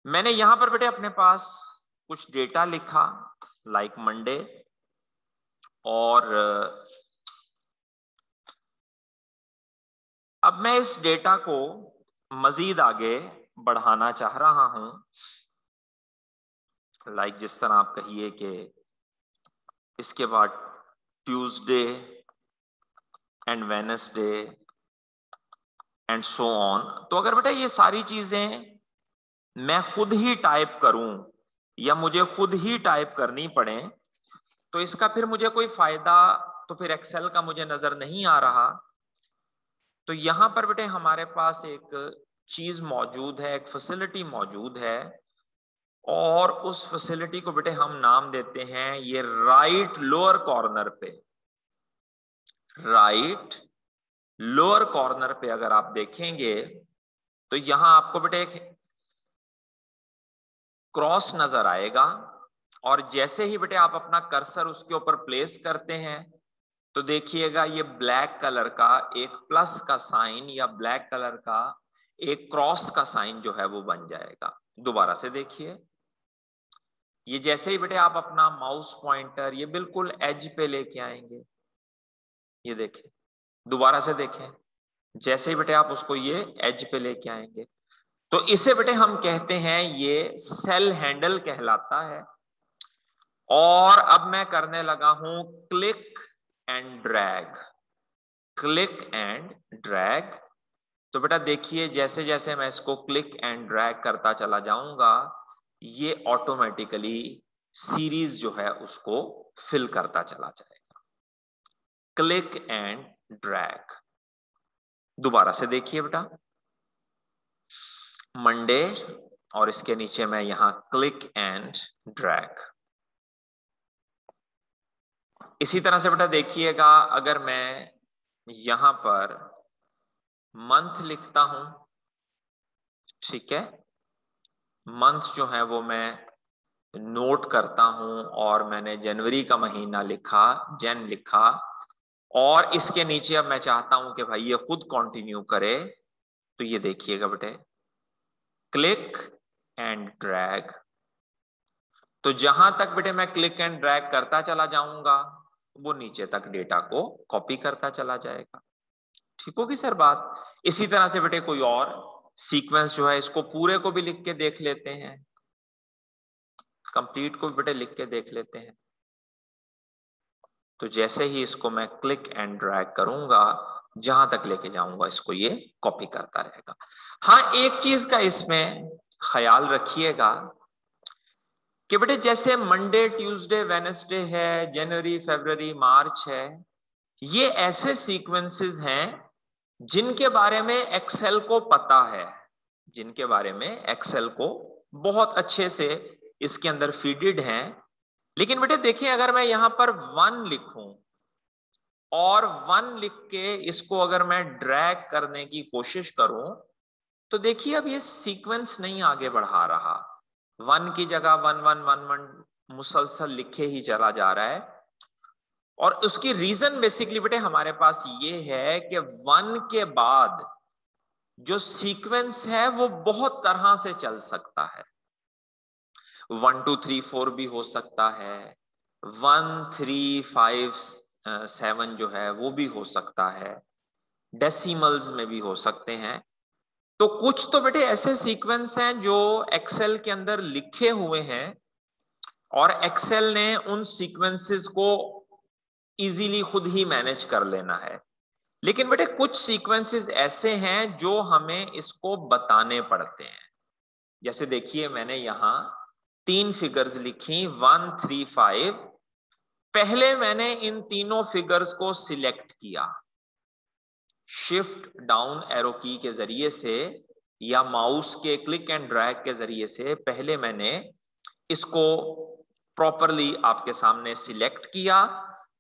मैंने यहां पर बेटे अपने पास कुछ डेटा लिखा लाइक मंडे, और अब मैं इस डेटा को मजीद आगे बढ़ाना चाह रहा हूं, लाइक जिस तरह आप कहिए कि इसके बाद Tuesday and Wednesday and so on. तो अगर बेटा ये सारी चीजें मैं खुद ही टाइप करूं या मुझे खुद ही टाइप करनी पड़े तो इसका फिर मुझे कोई फायदा तो फिर एक्सेल का मुझे नजर नहीं आ रहा। तो यहां पर बेटे हमारे पास एक चीज मौजूद है, एक फैसिलिटी मौजूद है, और उस फैसिलिटी को बेटे हम नाम देते हैं ये राइट लोअर कॉर्नर पे। राइट लोअर कॉर्नर पे अगर आप देखेंगे तो यहां आपको बेटे एक क्रॉस नजर आएगा, और जैसे ही बेटे आप अपना कर्सर उसके ऊपर प्लेस करते हैं तो देखिएगा ये ब्लैक कलर का एक प्लस का साइन या ब्लैक कलर का एक क्रॉस का साइन जो है वो बन जाएगा। दोबारा से देखिए, ये जैसे ही बेटे आप अपना माउस पॉइंटर ये बिल्कुल एज पे लेके आएंगे, ये देखें, दोबारा से देखें, जैसे ही बेटे आप उसको ये एज पे लेके आएंगे तो इसे बेटे हम कहते हैं ये सेल हैंडल कहलाता है। और अब मैं करने लगा हूं click and drag, click and drag. तो बेटा देखिए जैसे जैसे मैं इसको क्लिक एंड ड्रैग करता चला जाऊंगा ये ऑटोमेटिकली सीरीज जो है उसको फिल करता चला जाएगा। क्लिक एंड ड्रैग, दोबारा से देखिए बेटा, मंडे और इसके नीचे मैं यहां क्लिक एंड ड्रैग। इसी तरह से बेटा देखिएगा अगर मैं यहां पर मंथ लिखता हूं, ठीक है, मंथ जो है वो मैं नोट करता हूं और मैंने जनवरी का महीना लिखा, जन लिखा, और इसके नीचे अब मैं चाहता हूं कि भाई ये खुद कंटिन्यू करे। तो ये देखिएगा बेटे क्लिक एंड ड्रैग, तो जहां तक बेटे मैं क्लिक एंड ड्रैग करता चला जाऊंगा वो नीचे तक डेटा को कॉपी करता चला जाएगा। ठीक होगी सर बात। इसी तरह से बेटे कोई और सीक्वेंस जो है इसको पूरे को भी लिख के देख लेते हैं, कंप्लीट को भी बेटे लिख के देख लेते हैं। तो जैसे ही इसको मैं क्लिक एंड ड्रैग करूंगा जहां तक लेके जाऊंगा इसको ये कॉपी करता रहेगा। हाँ, एक चीज का इसमें ख्याल रखिएगा कि बेटे जैसे मंडे, ट्यूसडे, वेडनेसडे है, जनवरी, फरवरी, मार्च है, ये ऐसे सीक्वेंसेस हैं जिनके बारे में एक्सेल को पता है, जिनके बारे में एक्सेल को बहुत अच्छे से इसके अंदर फीडेड हैं। लेकिन बेटे देखिए अगर मैं यहां पर 1 लिखूं और 1 लिख के इसको अगर मैं ड्रैग करने की कोशिश करूं तो देखिए अब ये सीक्वेंस नहीं आगे बढ़ा रहा, 1 की जगह 1 1 1 1 मुसलसल लिखे ही चला जा रहा है। और उसकी रीजन बेसिकली बेटे हमारे पास ये है कि 1 के बाद जो सीक्वेंस है वो बहुत तरह से चल सकता है। 1 2 3 4 भी हो सकता है, 1 3 5 7 जो है वो भी हो सकता है, डेसिमल्स में भी हो सकते हैं। तो कुछ तो बेटे ऐसे सीक्वेंस हैं जो एक्सेल के अंदर लिखे हुए हैं और एक्सेल ने उन सीक्वेंसेस को इजीली खुद ही मैनेज कर लेना है। लेकिन बेटे कुछ सीक्वेंसेस ऐसे हैं जो हमें इसको बताने पड़ते हैं। जैसे देखिए मैंने यहां 3 फिगर्स लिखी 1 3 5। पहले मैंने इन तीनों फिगर्स को सिलेक्ट किया, शिफ्ट डाउन एरो की के जरिए से या माउस के क्लिक एंड ड्रैग के जरिए से पहले मैंने इसको प्रॉपरली आपके सामने सिलेक्ट किया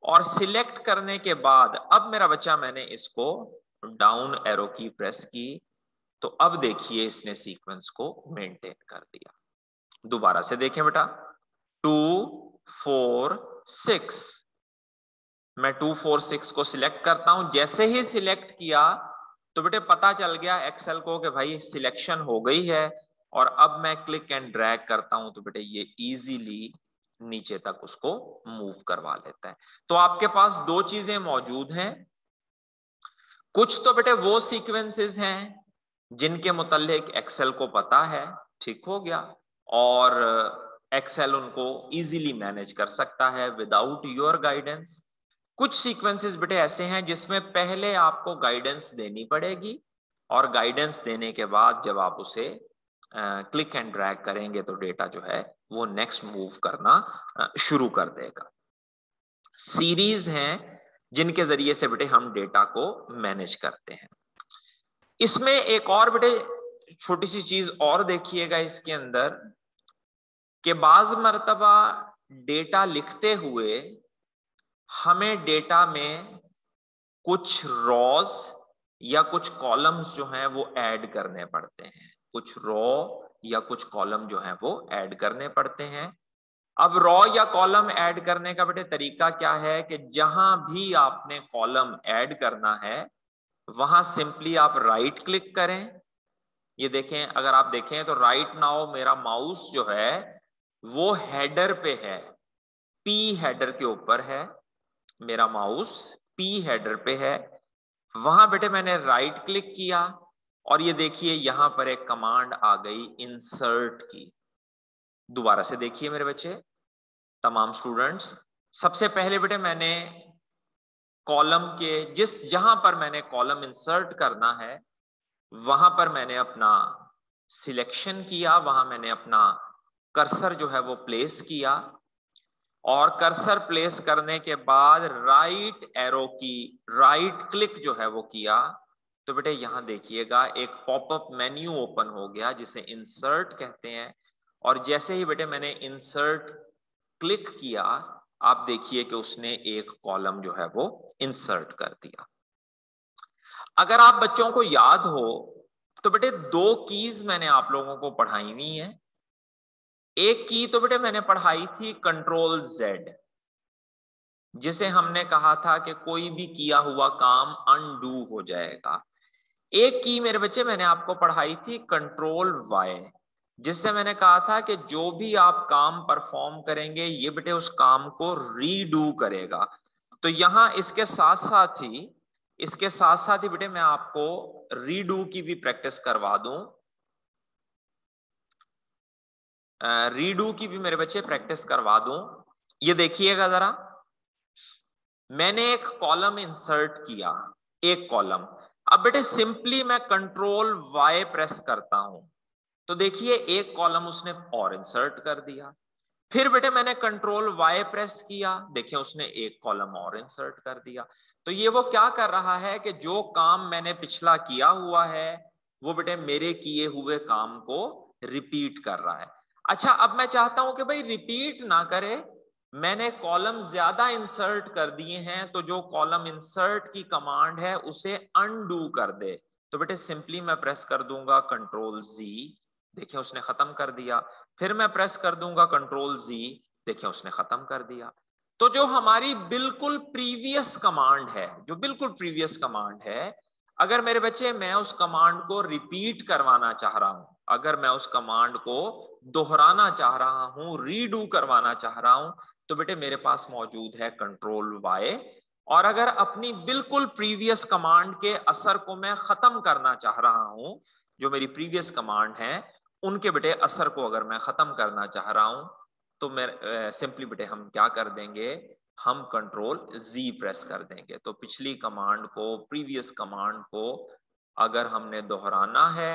और सिलेक्ट करने के बाद अब मेरा बच्चा मैंने इसको डाउन एरो की प्रेस की तो अब देखिए इसने सीक्वेंस को मेंटेन कर दिया। दोबारा से देखें बेटा 2 4 6, मैं 2 4 6 को सिलेक्ट करता हूं। जैसे ही सिलेक्ट किया तो बेटे पता चल गया एक्सेल को कि भाई सिलेक्शन हो गई है और अब मैं क्लिक एंड ड्रैग करता हूं तो बेटे ये इजीली नीचे तक उसको मूव करवा लेता है। तो आपके पास दो चीजें मौजूद हैं, कुछ तो बेटे वो सीक्वेंसेस हैं जिनके मुतालिक एक्सेल को पता है, ठीक हो गया, और एक्सेल उनको इजीली मैनेज कर सकता है विदाउट योर गाइडेंस। कुछ सीक्वेंसेस बेटे ऐसे हैं जिसमें पहले आपको गाइडेंस देनी पड़ेगी और गाइडेंस देने के बाद जब आप उसे क्लिक एंड ड्रैग करेंगे तो डेटा जो है वो नेक्स्ट मूव करना शुरू कर देगा। सीरीज हैं जिनके जरिए से बेटे हम डेटा को मैनेज करते हैं। इसमें एक और बेटे छोटी सी चीज और देखिएगा इसके अंदर कि बाज मर्तबा डेटा लिखते हुए हमें डेटा में कुछ रॉज या कुछ कॉलम्स जो हैं वो ऐड करने पड़ते हैं, कुछ रॉ या कुछ कॉलम जो हैं वो ऐड करने पड़ते हैं। अब रॉ या कॉलम ऐड करने का बेटे तरीका क्या है कि जहां भी आपने कॉलम ऐड करना है वहां सिंपली आप राइट क्लिक करें। ये देखें, अगर आप देखें तो राइट नाउ मेरा माउस जो है वो हेडर पे है, पी हेडर के ऊपर है, मेरा माउस पी हेडर पे है। वहां बेटे मैंने राइट क्लिक किया और ये देखिए यहां पर एक कमांड आ गई इंसर्ट की। दोबारा से देखिए मेरे बच्चे, तमाम स्टूडेंट्स, सबसे पहले बेटे मैंने कॉलम के जहां पर मैंने कॉलम इंसर्ट करना है वहां पर मैंने अपना सिलेक्शन किया, वहां मैंने अपना कर्सर जो है वो प्लेस किया और कर्सर प्लेस करने के बाद राइट एरो की राइट क्लिक जो है वो किया तो बेटे यहां देखिएगा एक पॉपअप मेन्यू ओपन हो गया जिसे इंसर्ट कहते हैं। और जैसे ही बेटे मैंने इंसर्ट क्लिक किया आप देखिए कि उसने एक कॉलम जो है वो इंसर्ट कर दिया। अगर आप बच्चों को याद हो तो बेटे दो कीज मैंने आप लोगों को पढ़ाई हुई है। एक की तो बेटे मैंने पढ़ाई थी कंट्रोल Z, जिसे हमने कहा था कि कोई भी किया हुआ काम अनडू हो जाएगा। एक की मेरे बच्चे मैंने आपको पढ़ाई थी कंट्रोल Y, जिससे मैंने कहा था कि जो भी आप काम परफॉर्म करेंगे ये बेटे उस काम को रीडू करेगा। तो यहां इसके साथ साथ ही बेटे मैं आपको रीडू की भी प्रैक्टिस करवा दूं, रीडू की भी मेरे बच्चे प्रैक्टिस करवा दूं। ये देखिएगा जरा, मैंने एक कॉलम इंसर्ट किया, एक कॉलम। अब बेटे सिंपली मैं कंट्रोल Y प्रेस करता हूं तो देखिए एक कॉलम उसने और इंसर्ट कर दिया। फिर बेटे मैंने कंट्रोल Y प्रेस किया, देखिए उसने एक कॉलम और इंसर्ट कर दिया। तो ये वो क्या कर रहा है कि जो काम मैंने पिछला किया हुआ है वो बेटे मेरे किए हुए काम को रिपीट कर रहा है। अच्छा, अब मैं चाहता हूं कि भाई रिपीट ना करे, मैंने कॉलम ज्यादा इंसर्ट कर दिए हैं तो जो कॉलम इंसर्ट की कमांड है उसे अनडू कर दे। तो बेटे सिंपली मैं प्रेस कर दूंगा कंट्रोल Z, देखिए उसने खत्म कर दिया। फिर मैं प्रेस कर दूंगा कंट्रोल Z, देखिए उसने खत्म कर दिया। तो जो हमारी बिल्कुल प्रीवियस कमांड है, जो बिल्कुल प्रीवियस कमांड है, अगर मेरे बच्चे मैं उस कमांड को रिपीट करवाना चाह रहा हूं, अगर मैं उस कमांड को दोहराना चाह रहा हूं, रीडू करवाना चाह रहा हूं, तो बेटे मेरे पास मौजूद है कंट्रोल वाई। और अगर अपनी बिल्कुल प्रीवियस कमांड के असर को मैं खत्म करना चाह रहा हूं, जो मेरी प्रीवियस कमांड है उनके बेटे असर को अगर मैं खत्म करना चाह रहा हूं, तो मैं सिंपली बेटे हम क्या कर देंगे, हम कंट्रोल जी प्रेस कर देंगे। तो पिछली कमांड को, प्रीवियस कमांड को अगर हमने दोहराना है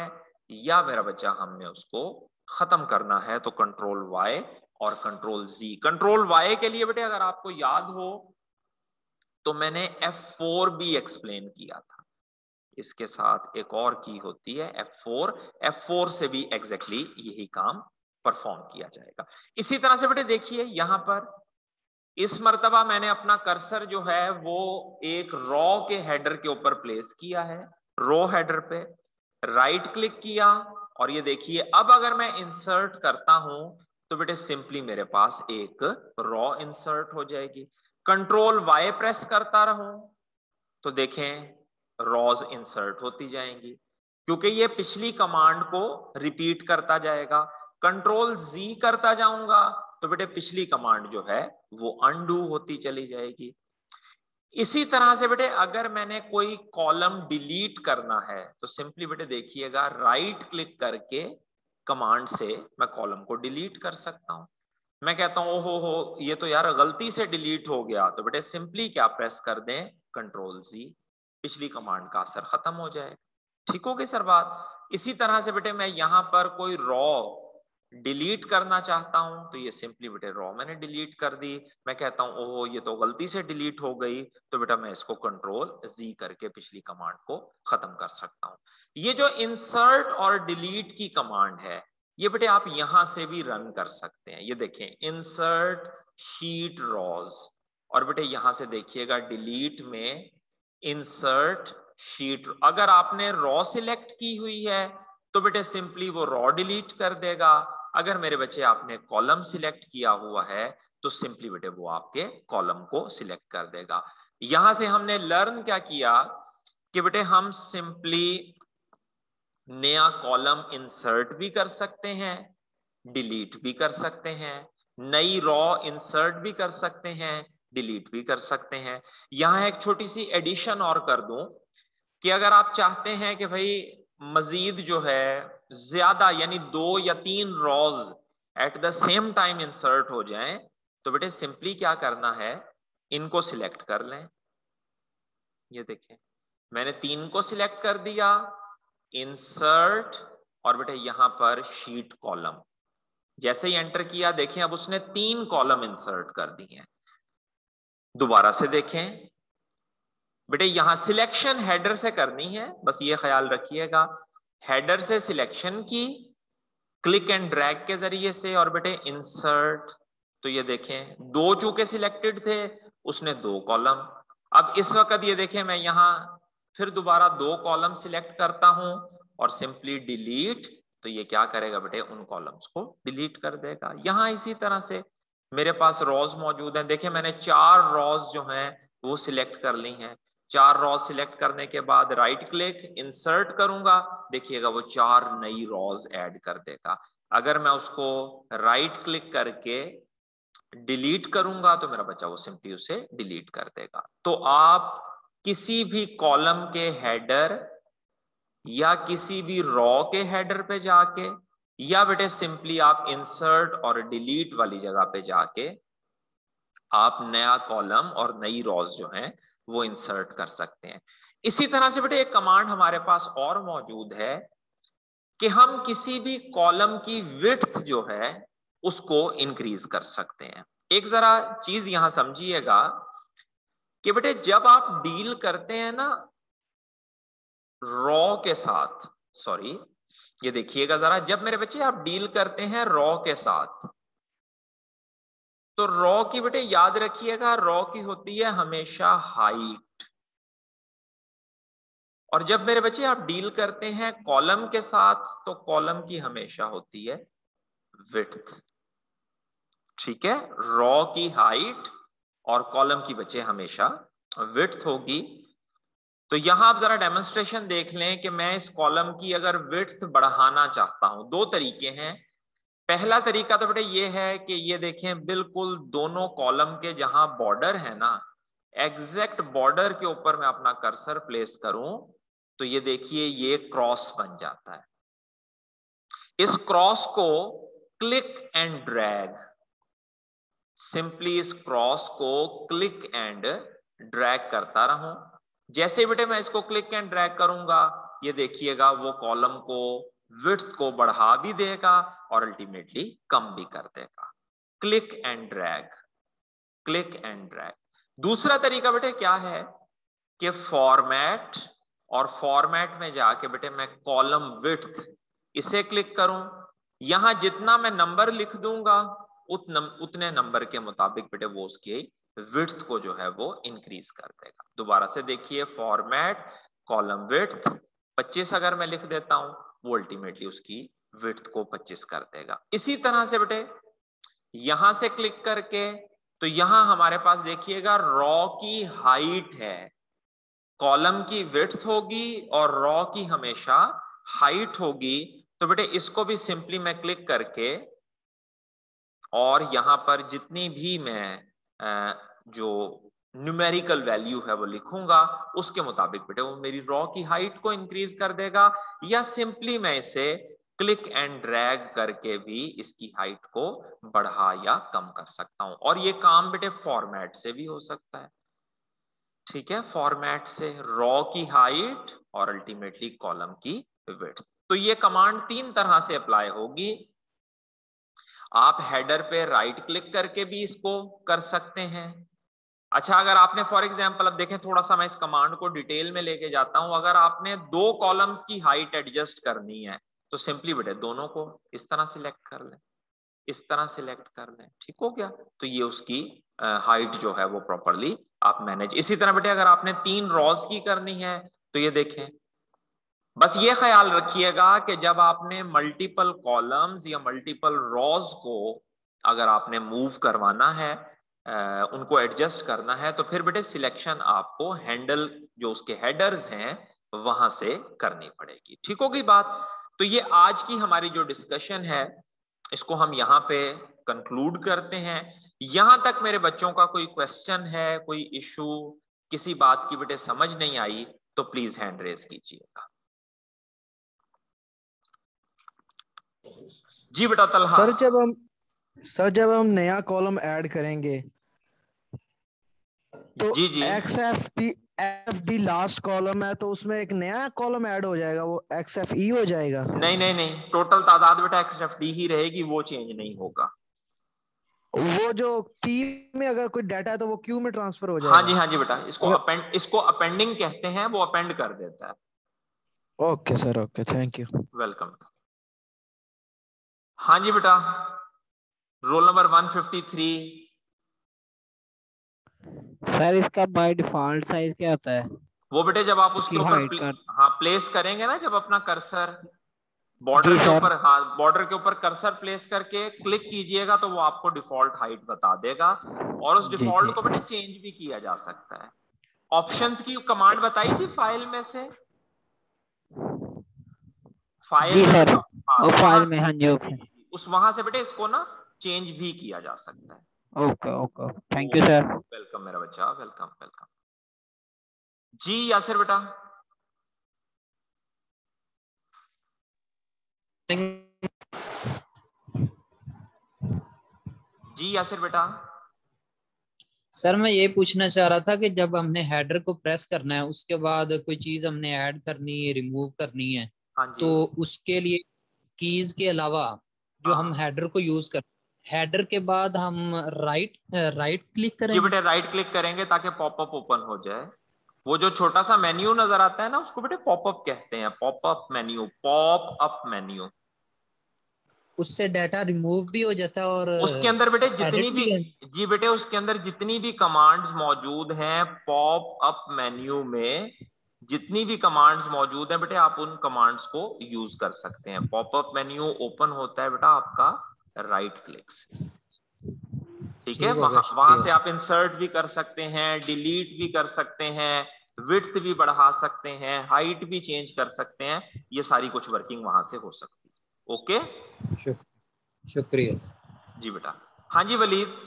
या मेरा बच्चा हमने उसको खत्म करना है, तो कंट्रोल वाई और कंट्रोल जी। कंट्रोल वाई के लिए बेटे अगर आपको याद हो तो मैंने F4 भी एक्सप्लेन किया था, इसके साथ एक और की होती है F4, F4 से भी एग्जैक्टली यही काम परफॉर्म किया जाएगा। इसी तरह से बेटे देखिए यहां पर इस मर्तबा मैंने अपना कर्सर जो है वो एक रॉ के हेडर के ऊपर प्लेस किया है, रो हेडर पे राइट क्लिक किया और ये देखिए अब अगर मैं इंसर्ट करता हूं तो बेटे सिंपली मेरे पास एक रॉ इंसर्ट हो जाएगी। कंट्रोल वाई प्रेस करता रहूं तो देखें रॉज इंसर्ट होती जाएंगी, क्योंकि ये पिछली कमांड को रिपीट करता जाएगा। कंट्रोल जी करता जाऊंगा तो बेटे पिछली कमांड जो है वो अनडू होती चली जाएगी। इसी तरह से बेटे अगर मैंने कोई कॉलम डिलीट करना है तो सिंपली बेटे देखिएगा राइट क्लिक करके कमांड से मैं कॉलम को डिलीट कर सकता हूं। मैं कहता हूं ओहो हो ये तो यार गलती से डिलीट हो गया, तो बेटे सिंपली क्या प्रेस कर दें, कंट्रोल जी, पिछली कमांड का असर खत्म हो जाए। ठीक हो गई सर बात। इसी तरह से बेटे मैं यहां पर कोई रॉ डिलीट करना चाहता हूं तो ये सिंपली बेटे रॉ मैंने डिलीट कर दी। मैं कहता हूं ओहो ये तो गलती से डिलीट हो गई, तो बेटा मैं इसको कंट्रोल जी करके पिछली कमांड को खत्म कर सकता हूं। ये जो इंसर्ट और डिलीट की कमांड है ये बेटे आप यहां से भी रन कर सकते हैं। ये देखें इंसर्ट शीट रॉज, और बेटे यहां से देखिएगा डिलीट में इंसर्ट शीट। अगर आपने रॉ सिलेक्ट की हुई है तो बेटे सिंपली वो रॉ डिलीट कर देगा। अगर मेरे बच्चे आपने कॉलम सिलेक्ट किया हुआ है तो सिंपली बेटे वो आपके कॉलम को सिलेक्ट कर देगा। यहां से हमने लर्न क्या किया कि बेटे हम सिंपली नया कॉलम इंसर्ट भी कर सकते हैं, डिलीट भी कर सकते हैं, नई रॉ इंसर्ट भी कर सकते हैं, डिलीट भी कर सकते हैं। यहां एक छोटी सी एडिशन और कर दूं कि अगर आप चाहते हैं कि भाई मजीद जो है ज्यादा यानी 2 या 3 rows at the same time insert हो जाएं, तो बेटे सिंपली क्या करना है, इनको सिलेक्ट कर लें। ये देखें मैंने 3 को सिलेक्ट कर दिया, इंसर्ट और बेटे यहां पर शीट कॉलम, जैसे ही एंटर किया देखें अब उसने 3 कॉलम इंसर्ट कर दिए हैं। दोबारा से देखें बेटे यहां सिलेक्शन हेडर से करनी है, बस ये ख्याल रखिएगा, हेडर से सिलेक्शन की क्लिक एंड ड्रैग के जरिए से, और बेटे इंसर्ट, तो ये देखें 2 चूंकि सिलेक्टेड थे उसने 2 कॉलम। अब इस वक्त ये देखें मैं यहां फिर दोबारा 2 कॉलम सिलेक्ट करता हूं और सिंपली डिलीट, तो ये क्या करेगा बेटे उन कॉलम्स को डिलीट कर देगा। यहां इसी तरह से मेरे पास रॉज मौजूद हैं, देखिए मैंने 4 रॉज जो हैं वो सिलेक्ट कर ली हैं। 4 रॉज सिलेक्ट करने के बाद राइट क्लिक इंसर्ट करूंगा, देखिएगा वो 4 नई रॉज ऐड कर देगा। अगर मैं उसको राइट क्लिक करके डिलीट करूंगा तो मेरा बच्चा वो सिंपली उसे डिलीट कर देगा। तो आप किसी भी कॉलम के हेडर या किसी भी रॉ के हेडर पे जाके या बेटे सिंपली आप इंसर्ट और डिलीट वाली जगह पे जाके आप नया कॉलम और नई रॉज जो हैं वो इंसर्ट कर सकते हैं। इसी तरह से बेटे एक कमांड हमारे पास और मौजूद है कि हम किसी भी कॉलम की विड्थ जो है उसको इंक्रीज कर सकते हैं। एक जरा चीज यहां समझिएगा कि बेटे जब आप डील करते हैं ना रॉ के साथ, सॉरी ये देखिएगा जरा, जब मेरे बच्चे आप डील करते हैं रॉ के साथ तो रॉ की बेटे याद रखिएगा रॉ की होती है हमेशा हाइट, और जब मेरे बच्चे आप डील करते हैं कॉलम के साथ तो कॉलम की हमेशा होती है विड्थ। ठीक है, रॉ की हाइट और कॉलम की बचे हमेशा विड्थ होगी। तो यहां आप जरा डेमोन्स्ट्रेशन देख लें कि मैं इस कॉलम की अगर विड्थ बढ़ाना चाहता हूं, दो तरीके हैं। पहला तरीका तो बेटे ये है कि ये देखें बिल्कुल दोनों कॉलम के जहां बॉर्डर है ना, एग्जैक्ट बॉर्डर के ऊपर मैं अपना कर्सर प्लेस करूं तो ये देखिए ये क्रॉस बन जाता है। इस क्रॉस को क्लिक एंड ड्रैग, सिंपली इस क्रॉस को क्लिक एंड ड्रैग करता रहूं। जैसे बेटे मैं इसको क्लिक एंड ड्रैग करूंगा, ये देखिएगा वो कॉलम को विड्थ को बढ़ा भी देगा और अल्टीमेटली कम भी कर देगा। Click and drag, click and drag. दूसरा तरीका बेटे क्या है कि फॉर्मेट, और फॉर्मेट में जाके बेटे मैं कॉलम विड्थ इसे क्लिक करूं, यहां जितना मैं नंबर लिख दूंगा उतने नंबर के मुताबिक बेटे वो उसकी विड्थ को जो है वो इंक्रीज कर देगा। दोबारा से देखिए, फॉर्मेट कॉलम विड्थ 25 अगर मैं लिख देता हूं, वो अल्टीमेटली उसकी विड्थ को 25 कर देगा। इसी तरह से बेटे यहां से क्लिक करके, तो यहां हमारे पास देखिएगा रॉ की हाइट है, कॉलम की विड्थ होगी और रॉ की हमेशा हाइट होगी। तो बेटे इसको भी सिंपली मैं क्लिक करके और यहां पर जितनी भी मैं जो न्यूमेरिकल वैल्यू है वो लिखूंगा, उसके मुताबिक बेटे वो मेरी रॉ की हाइट को इंक्रीज कर देगा, या सिंपली मैं इसे क्लिक एंड ड्रैग करके भी इसकी हाइट को बढ़ा या कम कर सकता हूं। और ये काम बेटे फॉर्मेट से भी हो सकता है, ठीक है, फॉर्मेट से रॉ की हाइट और अल्टीमेटली कॉलम की विड्थ। तो ये कमांड तीन तरह से अप्लाई होगी। आप हेडर पे राइट क्लिक करके भी इसको कर सकते हैं। अच्छा, अगर आपने फॉर एग्जांपल, अब देखें थोड़ा सा मैं इस कमांड को डिटेल में लेके जाता हूं। अगर आपने दो कॉलम्स की हाइट एडजस्ट करनी है तो सिंपली बेटे दोनों को इस तरह सिलेक्ट कर लें, इस तरह सिलेक्ट कर लें, ठीक हो गया। तो ये उसकी हाइट जो है वो प्रॉपरली आप मैनेज। इसी तरह बेटे अगर आपने 3 रॉज की करनी है तो ये देखें, बस ये ख्याल रखिएगा कि जब आपने मल्टीपल कॉलम्स या मल्टीपल रॉज को अगर आपने मूव करवाना है, उनको एडजस्ट करना है, तो फिर बेटे सिलेक्शन आपको हैंडल जो उसके हेडर्स हैं वहां से करनी पड़ेगी, ठीक होगी बात। तो ये आज की हमारी जो डिस्कशन है इसको हम यहाँ पे कंक्लूड करते हैं। यहां तक मेरे बच्चों का कोई क्वेश्चन है, कोई इशू, किसी बात की बेटे समझ नहीं आई तो प्लीज हैंड रेज कीजिएगा। जी बेटा तलहा। सर जब हम नया कॉलम ऐड करेंगे तो जी जी XFD लास्ट कॉलम है, तो उसमें एक नया कॉलम ऐड हो जाएगा, वो XFE हो जाएगा। नहीं नहीं नहीं, टोटल तादाद बेटा XFD ही रहेगी, वो चेंज नहीं होगा। वो जो P में अगर कोई डाटा है तो वो Q में ट्रांसफर हो जाएगा। हाँ जी बेटा, इसको अपेंडिंग कहते हैं, वो अपेंड कर देता है। Okay sir, okay, thank you, welcome. हाँ जी बेटा, रोल नंबर 153। सर इसका बाय डिफॉल्ट साइज क्या होता है? वो बेटे जब आप उसके ऊपर हाँ प्लेस करेंगे ना, जब अपना कर्सर बॉर्डर के ऊपर, हाँ बॉर्डर के ऊपर कर्सर प्लेस करके क्लिक कीजिएगा तो वो आपको डिफॉल्ट हाइट बता देगा, और उस डिफॉल्ट को बेटे चेंज भी किया जा सकता है। ऑप्शंस की कमांड बताई थी फाइल में से, फाइल में, फाइल में, हाँ जी, उस वहां से बेटे इसको ना चेंज भी किया जा सकता है। Okay okay, thank you sir. Welcome मेरा बच्चा, वेलकम वेलकम। जी यासिर बेटा। जी यासिर बेटा। सर मैं ये पूछना चाह रहा था कि जब हमने हेडर को प्रेस करना है, उसके बाद कोई चीज हमने ऐड करनी है, रिमूव करनी है, हाँ जी। तो उसके लिए कीज के अलावा जो हम हेडर को यूज कर, हेडर के बाद हम राइट क्लिक करेंगे? जी बेटे राइट क्लिक करेंगे ताकि पॉपअप ओपन हो जाए। वो जो छोटा सा मेन्यू नजर आता है ना, उसको बेटे पॉपअप कहते हैं, popup menu, pop up menu. उससे डाटा रिमूव भी हो जाता है और उसके अंदर बेटे जितनी भी, जी बेटे उसके अंदर जितनी भी कमांड्स मौजूद हैं पॉप अप मेन्यू में, जितनी भी कमांड्स मौजूद हैं बेटे आप उन कमांड्स को यूज कर सकते हैं। पॉपअप मेन्यू ओपन होता है बेटा आपका राइट क्लिक से, ठीक है, ठीक हो गया, वहां से शुक्रिया। आप इंसर्ट भी कर सकते हैं, डिलीट भी कर सकते हैं, विड्थ भी बढ़ा सकते हैं, हाइट भी चेंज कर सकते हैं, ये सारी कुछ वर्किंग वहां से हो सकती है। ओके, शुक्रिया। जी बेटा। हाँ जी वलीद।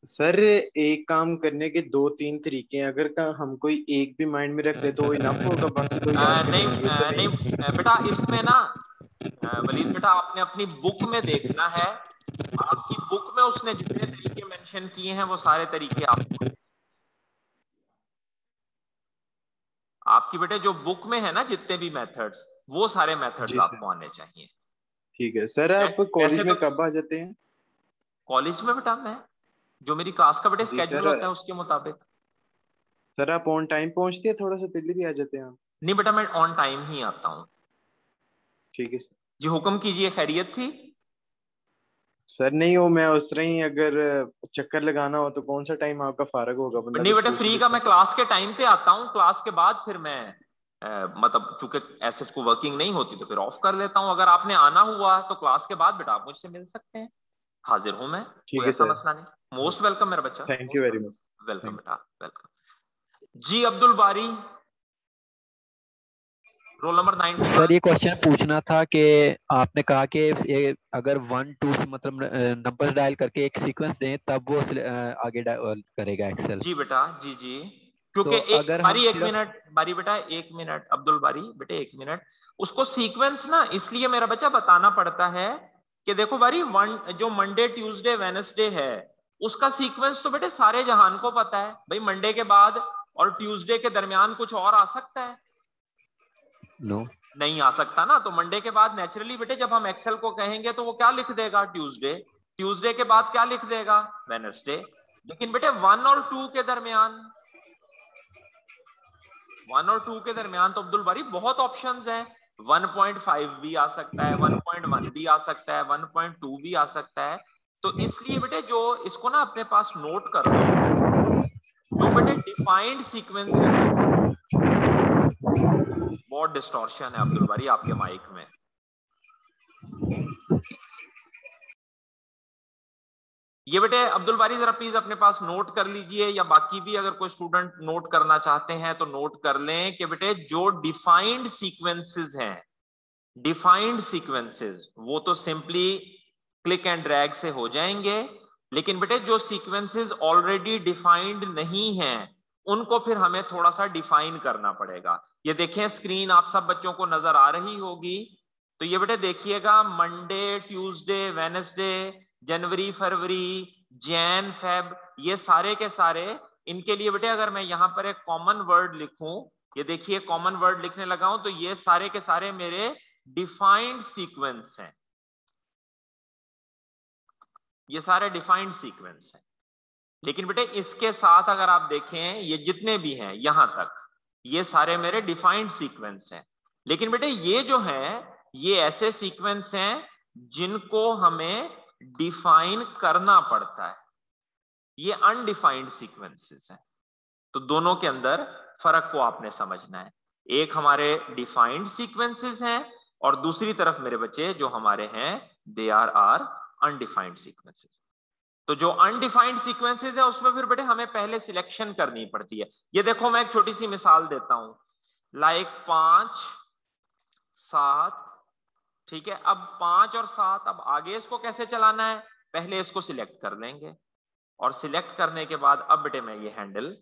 सर एक काम करने के दो तीन तरीके हैं, अगर का हम कोई एक भी माइंड में रख ले तो वो इनफ होगा, बाकी कोई और नहीं करेंगे ये तो नहीं बेटा, इसमें ना वलीद बेटा आपने अपनी बुक में देखना है, आपकी बुक में उसने जितने तरीके मेंशन किए हैं वो सारे तरीके आपको, आपकी बेटे जो बुक में है ना जितने भी मेथड्स, वो सारे मेथड्स जी सर। आपको आने चाहिए। ठीक है सर, आप वैसे कॉलेज में तो कब आ जाते हैं? कॉलेज में बेटा मैं, जो मेरी क्लास का बेटे जी स्केड्यूल सर। होता है उसके मुताबिक। सर आप ऑन टाइम पहुंचते हैं, थोड़ा सा पहले भी आ जाते हैं आप? नहीं बेटा, मैं ऑन टाइम ही आता हूँ। ठीक है सर। जी हुक्म कीजिए, खैरियत थी? सर नहीं हो, मैं उस तरह ही अगर चक्कर लगाना हो तो कौन सा टाइम आपका फारग होगा, बंदा नहीं कुछ बेटा, पूछ ही फ्री का लेता मैं है। क्लास के टाइम पे आता हूँ, क्लास के बाद फिर मैं मतलब चूंकि ऐसे को वर्किंग नहीं होती तो फिर ऑफ कर लेता हूँ। अगर आपने आना हुआ तो क्लास के बाद बेटा आप मुझसे मिल सकते हैं, हाजिर हूं मैं, ठीक कोई है ऐसा सर। मसला नहीं। मोस्ट वेलकम मेरा बच्चा, thank you most very much. Welcome, welcome thank बेटा, वेलकम। जी अब्दुल बारी, रोल नंबर 91। सर ये क्वेश्चन पूछना था कि आपने कहा कि अगर 1 2 से मतलब नंबर डायल करके एक सीक्वेंस दें तब वो आगे करेगा एक्सेल। जी बेटा, जी जी, क्योंकि तो एक अगर हम बारी, एक सिर्फ मिनट बारी बेटा, एक मिनट अब्दुल बारी बेटे, एक मिनट। उसको सीक्वेंस ना इसलिए मेरा बच्चा बताना पड़ता है कि देखो बारी, वन जो मंडे ट्यूसडे वेनसडे है उसका सीक्वेंस तो बेटे सारे जहान को पता है भाई, मंडे के बाद और ट्यूसडे के दरमियान कुछ और आ सकता है? नो नहीं आ सकता ना। तो मंडे के बाद नेचुरली बेटे जब हम एक्सेल को कहेंगे तो वो क्या लिख देगा? ट्यूसडे। ट्यूसडे के बाद क्या लिख देगा? वेनसडे। लेकिन बेटे 1 और 2 के दरमियान, 1 और 2 के दरमियान तो अब्दुल बारी बहुत ऑप्शंस हैं। 1.5 भी आ सकता है, 1.1 भी आ सकता है, 1.2 भी आ सकता है। तो इसलिए बेटे जो इसको ना अपने पास नोट कर लो, जो बेटे डिफाइंड सीक्वेंसेस है, बहुत डिस्टॉर्शन है अब्दुल बारी आपके माइक में। ये बेटे अब्दुल बारी जरा प्लीज अपने पास नोट कर लीजिए, या बाकी भी अगर कोई स्टूडेंट नोट करना चाहते हैं तो नोट कर लें कि बेटे जो डिफाइंड सीक्वेंसेस हैं, डिफाइंड सीक्वेंसेस वो तो सिंपली क्लिक एंड ड्रैग से हो जाएंगे, लेकिन बेटे जो सीक्वेंसेस ऑलरेडी डिफाइंड नहीं हैं उनको फिर हमें थोड़ा सा डिफाइन करना पड़ेगा। ये देखें स्क्रीन आप सब बच्चों को नजर आ रही होगी, तो ये बेटे देखिएगा, मंडे ट्यूसडे वेनसडे, जनवरी फरवरी, जैन फेब, ये सारे के सारे, इनके लिए बेटे अगर मैं यहां पर एक कॉमन वर्ड लिखूं, ये देखिए कॉमन वर्ड लिखने लगा हूं, तो ये सारे के सारे मेरे डिफाइंड सीक्वेंस हैं, ये सारे डिफाइंड सीक्वेंस हैं। लेकिन बेटे इसके साथ अगर आप देखें ये जितने भी हैं यहां तक, ये सारे मेरे डिफाइंड सीक्वेंस हैं। लेकिन बेटे ये जो हैं ये ऐसे सीक्वेंस हैं जिनको हमें डिफाइन करना पड़ता है, ये अनडिफाइंड सीक्वेंसेस हैं। तो दोनों के अंदर फर्क को आपने समझना है, एक हमारे डिफाइंड सीक्वेंसेस हैं और दूसरी तरफ मेरे बच्चे जो हमारे हैं दे आर अनडिफाइंड सीक्वेंसेस। तो जो अनडिफाइंड सीक्वेंसेस है उसमें फिर बेटे हमें पहले सिलेक्शन करनी पड़ती है। ये देखो मैं एक छोटी सी मिसाल देता हूं, लाइक 5 7, ठीक है। अब 5 और 7, अब आगे इसको कैसे चलाना है? पहले इसको सिलेक्ट कर लेंगे और सिलेक्ट करने के बाद अब बेटे मैं ये हैंडल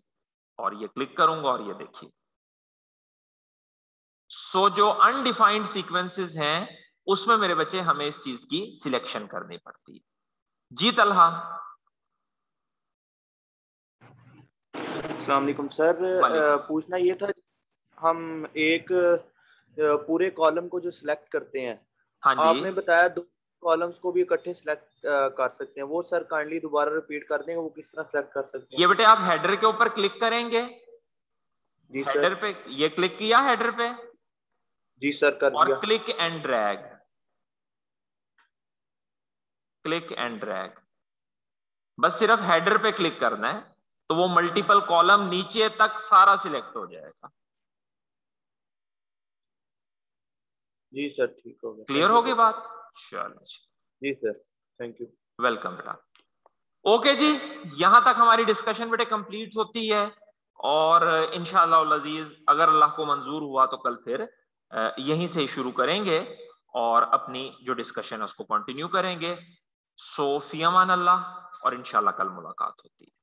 और ये क्लिक करूंगा और ये देखिए, सो जो अनडिफाइंड सीक्वेंसेस हैं उसमें मेरे बच्चे हमें इस चीज की सिलेक्शन करनी पड़ती है। जी तलहा। अस्सलाम वालेकुम सर, वालेकुम। पूछना ये था, हम एक पूरे कॉलम को जो सिलेक्ट करते हैं, हाँ जी, आपने बताया 2 कॉलम्स को भी इकट्ठे सिलेक्ट कर सकते हैं, वो सर काइंडली दोबारा रिपीट कर देंगे, वो किस तरह सिलेक्ट कर सकते हैं? ये बेटे आप हेडर के ऊपर क्लिक करेंगे, जी हेडर सर। पे ये क्लिक किया, हेडर पे, जी सर कर और दिया। Click and drag, click and drag, बस सिर्फ हेडर पे क्लिक करना है तो वो मल्टीपल कॉलम नीचे तक सारा सिलेक्ट हो जाएगा। जी सर ठीक हो गया। क्लियर होगी बात? चलो जी सर, थैंक यू। वेलकम बेटा। ओके जी, यहां तक हमारी डिस्कशन बेटे कंप्लीट होती है और इंशाअल्लाह अजीज अगर अल्लाह को मंजूर हुआ तो कल फिर यहीं से शुरू करेंगे और अपनी जो डिस्कशन है उसको कंटिन्यू करेंगे। सो फी अमान अल्लाह और इंशाअल्लाह कल मुलाकात होती है।